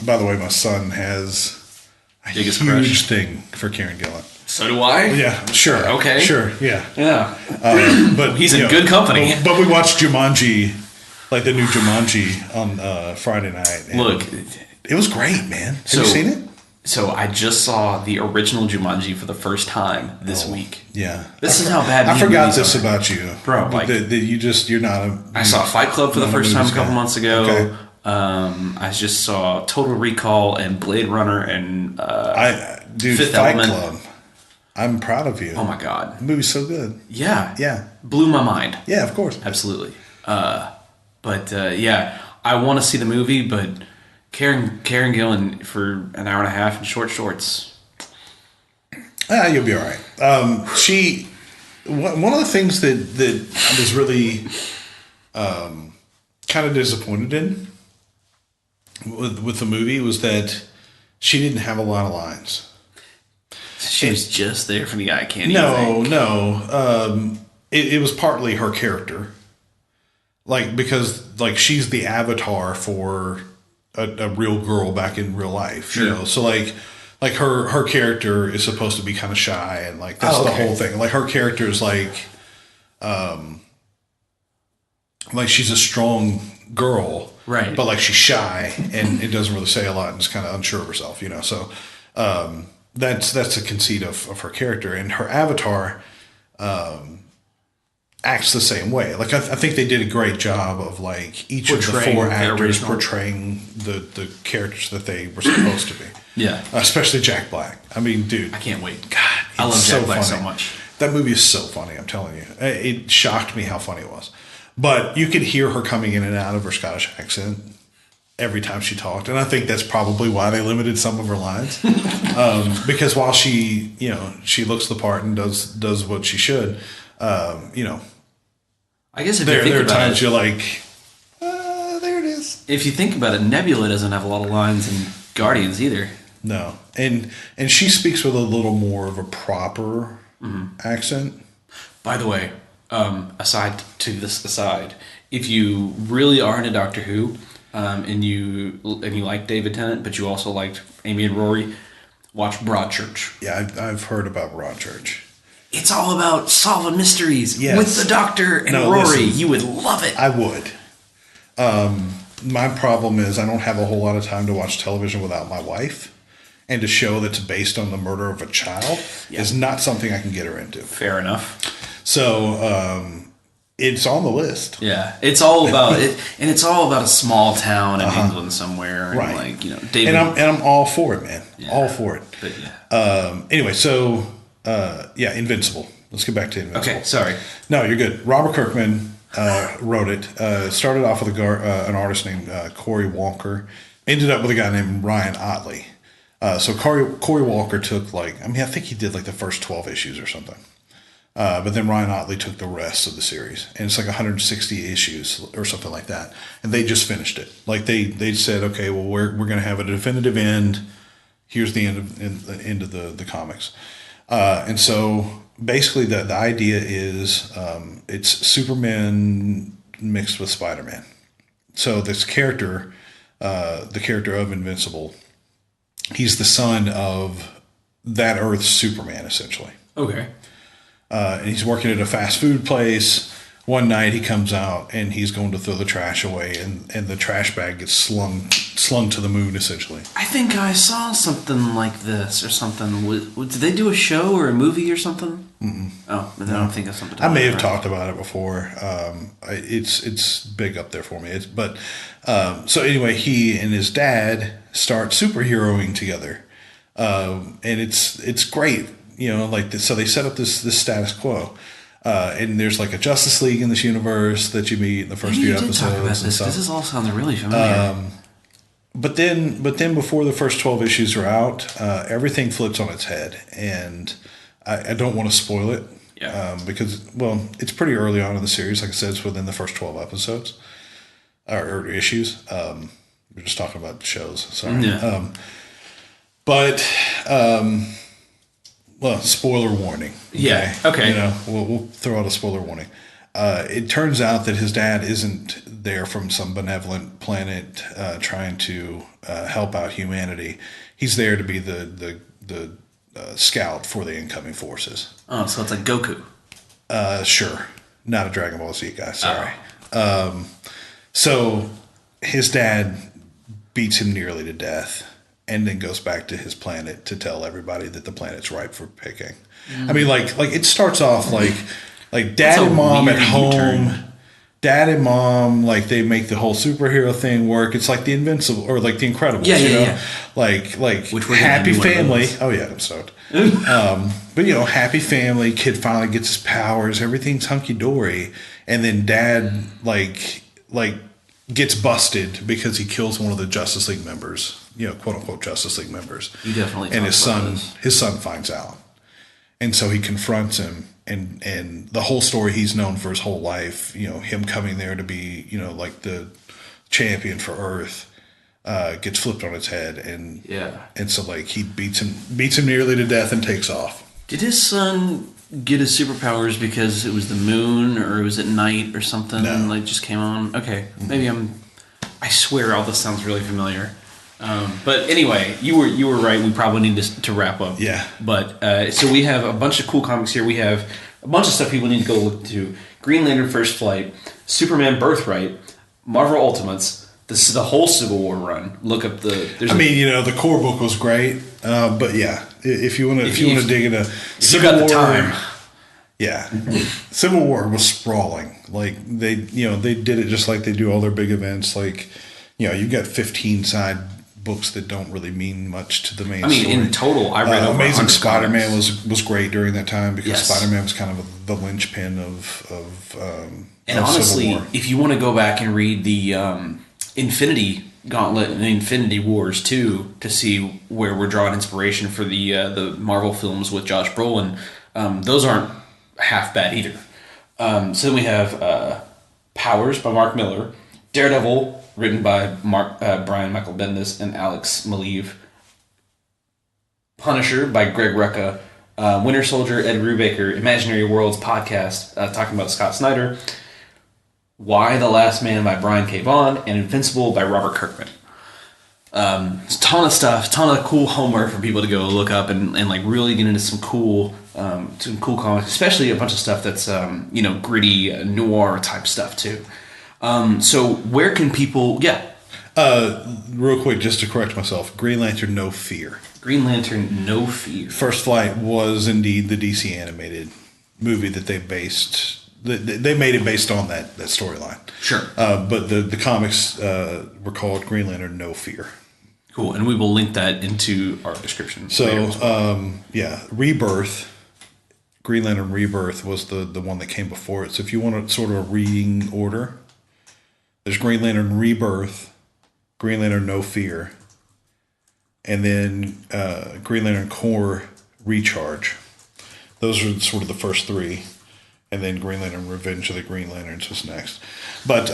By the way, my son has a biggest huge thing for Karen Gillan. So do I. Yeah, sure. Okay. Sure. Yeah. Yeah. But he's in good company. But we watched Jumanji, like the new Jumanji on Friday night. Look, it was great, man. Have you seen it? So I just saw the original Jumanji for the first time this week. Yeah. This is how bad I forgot this about you. Bro, like you're not I saw Fight Club for the first time a couple months ago. Okay. I just saw Total Recall and Blade Runner and Fifth Fight Element. Club. I'm proud of you. Oh my god. The movie's so good. Yeah. Yeah. Blew my mind. Yeah, of course. Absolutely. But I want to see the movie, but Karen Gillan for an hour and a half in short shorts. You'll be all right. One of the things that I was really kind of disappointed in with the movie was that she didn't have a lot of lines. She was just there for the eye candy. No. It was partly her character, because she's the avatar for a real girl back in real life. Sure. So like her character is supposed to be kind of shy, and that's the whole thing. Like her character is like she's a strong girl, right? But she's shy and it doesn't really say a lot and is kind of unsure of herself. So. That's a conceit of her character, and her avatar acts the same way. I think they did a great job of each of the 4 actors portraying the characters that they were supposed to be. Yeah, especially Jack Black. I mean, dude, I can't wait. God, I love Jack Black funny. so much. That movie is so funny. I'm telling you, it shocked me how funny it was. But you could hear her coming in and out of her Scottish accent every time she talked, and I think that's probably why they limited some of her lines. Because while she looks the part and does what she should, I guess if there you think are about times it, you're like, if you think about it, Nebula doesn't have a lot of lines in Guardians either. No, and she speaks with a little more of a proper accent. By the way, aside, if you really are into Doctor Who, and you like David Tennant, but you also liked Amy and Rory, watch Broadchurch. Yeah, I've heard about Broadchurch. It's all about solving mysteries Yes. with the Doctor and Rory. Listen, you would love it. I would. My problem is I don't have a whole lot of time to watch television without my wife. And a show that's based on the murder of a child is not something I can get her into. Fair enough. So it's on the list. Yeah, it's all about it, and it's all about a small town in England somewhere, and right? David. And I'm all for it, man. Yeah. All for it. But yeah. Anyway, so Invincible. Let's get back to Invincible. Okay, sorry. No, you're good. Robert Kirkman wrote it. Started off with an artist named Corey Walker. Ended up with a guy named Ryan Otley. So Corey Walker took I think he did the first 12 issues or something. But then Ryan Otley took the rest of the series. And it's 160 issues or something like that. And they just finished it. They said, okay, well, we're going to have a definitive end. Here's the end of the comics. And so basically the idea is it's Superman mixed with Spider-Man. So this character, the character of Invincible, he's the son of that Earth's Superman, essentially. Okay. And he's working at a fast food place. One night he comes out and he's going to throw the trash away, and the trash bag gets slung to the moon, essentially. I think I saw something like this or something. Did they do a show or a movie or something? Mm-mm. Oh, but I don't think that's something. I may have talked about it before. It's big up there for me. So anyway, he and his dad start superheroing together, and it's great. So they set up this status quo. And there's a Justice League in this universe that you meet in the first few episodes. Talk about this. This is all sounding really familiar. But then before the first 12 issues are out, everything flips on its head, and I don't want to spoil it. Yeah. Because it's pretty early on in the series. Like I said, it's within the first 12 episodes or issues. We're just talking about shows. Sorry. Yeah. Well, spoiler warning. Okay? Yeah. Okay. We'll throw out a spoiler warning. It turns out that his dad isn't there from some benevolent planet trying to help out humanity. He's there to be the scout for the incoming forces. Oh, so it's like Goku. Sure. Not a Dragon Ball Z guy. Sorry. Oh. So his dad beats him nearly to death, and then goes back to his planet to tell everybody that the planet's ripe for picking. I mean, it starts off like dad and mom at home. Dad and mom, they make the whole superhero thing work. It's like the Invincible or the Incredibles, Yeah. Which happy family. Oh yeah, I'm stoked. But happy family. Kid finally gets his powers. Everything's hunky dory, and then dad gets busted because he kills one of the Justice League members. Quote unquote Justice League members. You definitely. And his son finds out, and so he confronts him, and the whole story he's known for his whole life. Him coming there to be the champion for Earth, gets flipped on its head, and so he beats him nearly to death and takes off. Did his son get his superpowers because it was the moon, or it was at night or something? No. Just came on. Okay, maybe I swear all this sounds really familiar. But anyway, you were right. We probably need to wrap up. Yeah. But so we have a bunch of cool comics here. We have a bunch of stuff people need to go look to. Green Lantern First Flight, Superman Birthright, Marvel Ultimates. This is the whole Civil War run. Look up the. The core book was great, but yeah, if you want to dig into Civil War, the time. Yeah, Civil War was sprawling. They did it just like they do all their big events. You've got 15-side books that don't really mean much to the main story. In total, I read over Amazing 100 Spider-Man comics. was great during that time because Spider-Man was kind of the linchpin of honestly, Civil War. If you want to go back and read the Infinity Gauntlet and Infinity Wars too, to see where we're drawing inspiration for the Marvel films with Josh Brolin, those aren't half bad either. So then we have Powers by Mark Miller, Daredevil written by Brian Michael Bendis and Alex Maleev. Punisher by Greg Rucka. Winter Soldier, Ed Brubaker, Imaginary Worlds podcast talking about Scott Snyder. Why the Last Man by Brian K. Vaughn, and Invincible by Robert Kirkman. A ton of stuff, ton of cool homework for people to go look up and like really get into some cool comics, especially a bunch of stuff that's gritty noir type stuff too. So where can people? Yeah. Real quick, just to correct myself, Green Lantern No Fear. Green Lantern No Fear. First Flight was indeed the DC animated movie that they based. They made it based on that storyline. Sure. But the comics were called Green Lantern No Fear. Cool, and we will link that into our description. So, Rebirth, Green Lantern Rebirth was the one that came before it. So if you want sort of a reading order, there's Green Lantern Rebirth, Green Lantern No Fear, and then Green Lantern Corps Recharge. Those are sort of the first three. And then Green Lantern Revenge of the Green Lanterns was next. But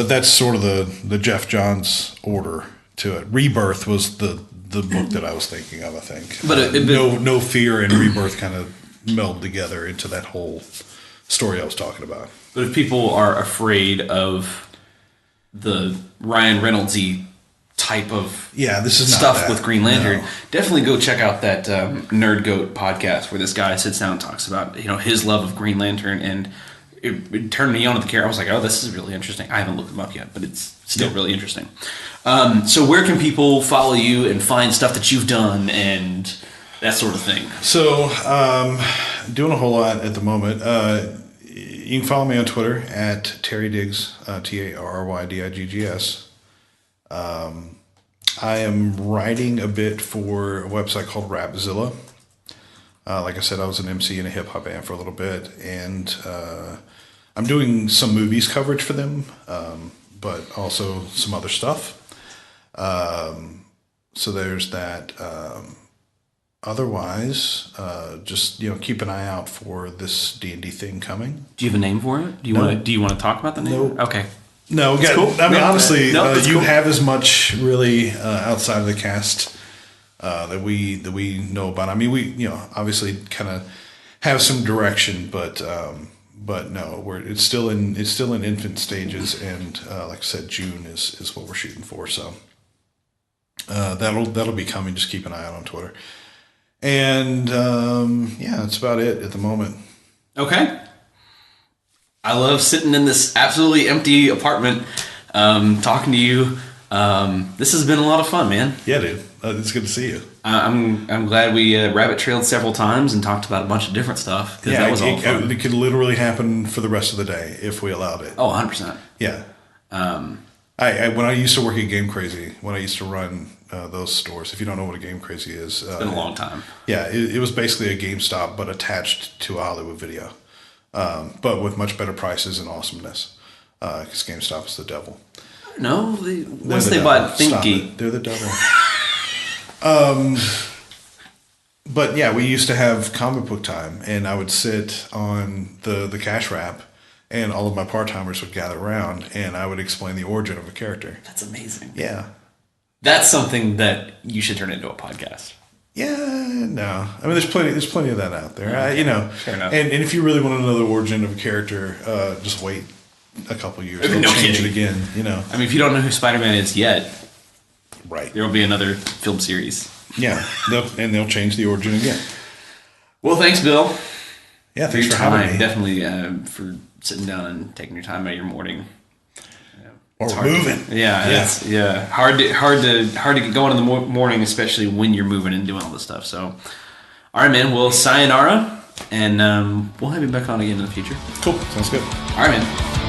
that's sort of the Jeff Johns order to it. Rebirth was the book that I was thinking of, I think. But No Fear and Rebirth kind of meld together into that whole story I was talking about. But if people are afraid of the Ryan Reynolds-y type of this is stuff not that. With Green Lantern, no. Definitely go check out that Nerd Goat podcast where this guy sits down and talks about his love of Green Lantern, and it turned me on to the character. I was like, oh, this is really interesting. I haven't looked him up yet, but it's still really interesting. So where can people follow you and find stuff that you've done and that sort of thing? So doing a whole lot at the moment. You can follow me on Twitter at Terry Diggs, TarryDiggs. I am writing a bit for a website called Rapzilla. Like I said, I was an MC in a hip hop band for a little bit, and I'm doing some movies coverage for them, but also some other stuff. So there's that. Otherwise, just keep an eye out for this D&D thing coming. Do you have a name for it? Do you want to talk about the name? Nope. Okay. No, cool. I mean, honestly, you cool. have as much really outside of the cast that we know about. I mean, we obviously kind of have some direction, but no, it's still in infant stages, and like I said, June is what we're shooting for. So that'll be coming. Just keep an eye out on Twitter, and that's about it at the moment. Okay. I love sitting in this absolutely empty apartment, talking to you. This has been a lot of fun, man. Yeah, dude. It's good to see you. I'm glad we rabbit trailed several times and talked about a bunch of different stuff. Yeah, that was all fun. It could literally happen for the rest of the day if we allowed it. Oh, 100%. Yeah. I when I used to work at Game Crazy, when I used to run those stores, if you don't know what a Game Crazy is. It's been a long time. Yeah, it was basically a GameStop, but attached to a Hollywood Video. But with much better prices and awesomeness, because GameStop is the devil. No, once they bought ThinkGeek, they're the devil. But yeah, we used to have comic book time, and I would sit on the cash wrap, and all of my part timers would gather around, and I would explain the origin of a character. That's amazing. Yeah, that's something that you should turn into a podcast. Yeah, no. I mean, there's plenty of that out there. Okay. Fair enough. And if you really want to know the origin of a character, just wait a couple years. They'll change it again. I mean, if you don't know who Spider-Man is yet, right, there will be another film series. Yeah, they'll change the origin again. Well, thanks, Bill. Yeah, thanks for having me. Definitely for sitting down and taking your time out of your morning. Or moving. It's hard to get going in the morning, especially when you're moving and doing all this stuff. So, all right, man. Well, sayonara, and we'll have you back on again in the future. Cool. Sounds good. All right, man.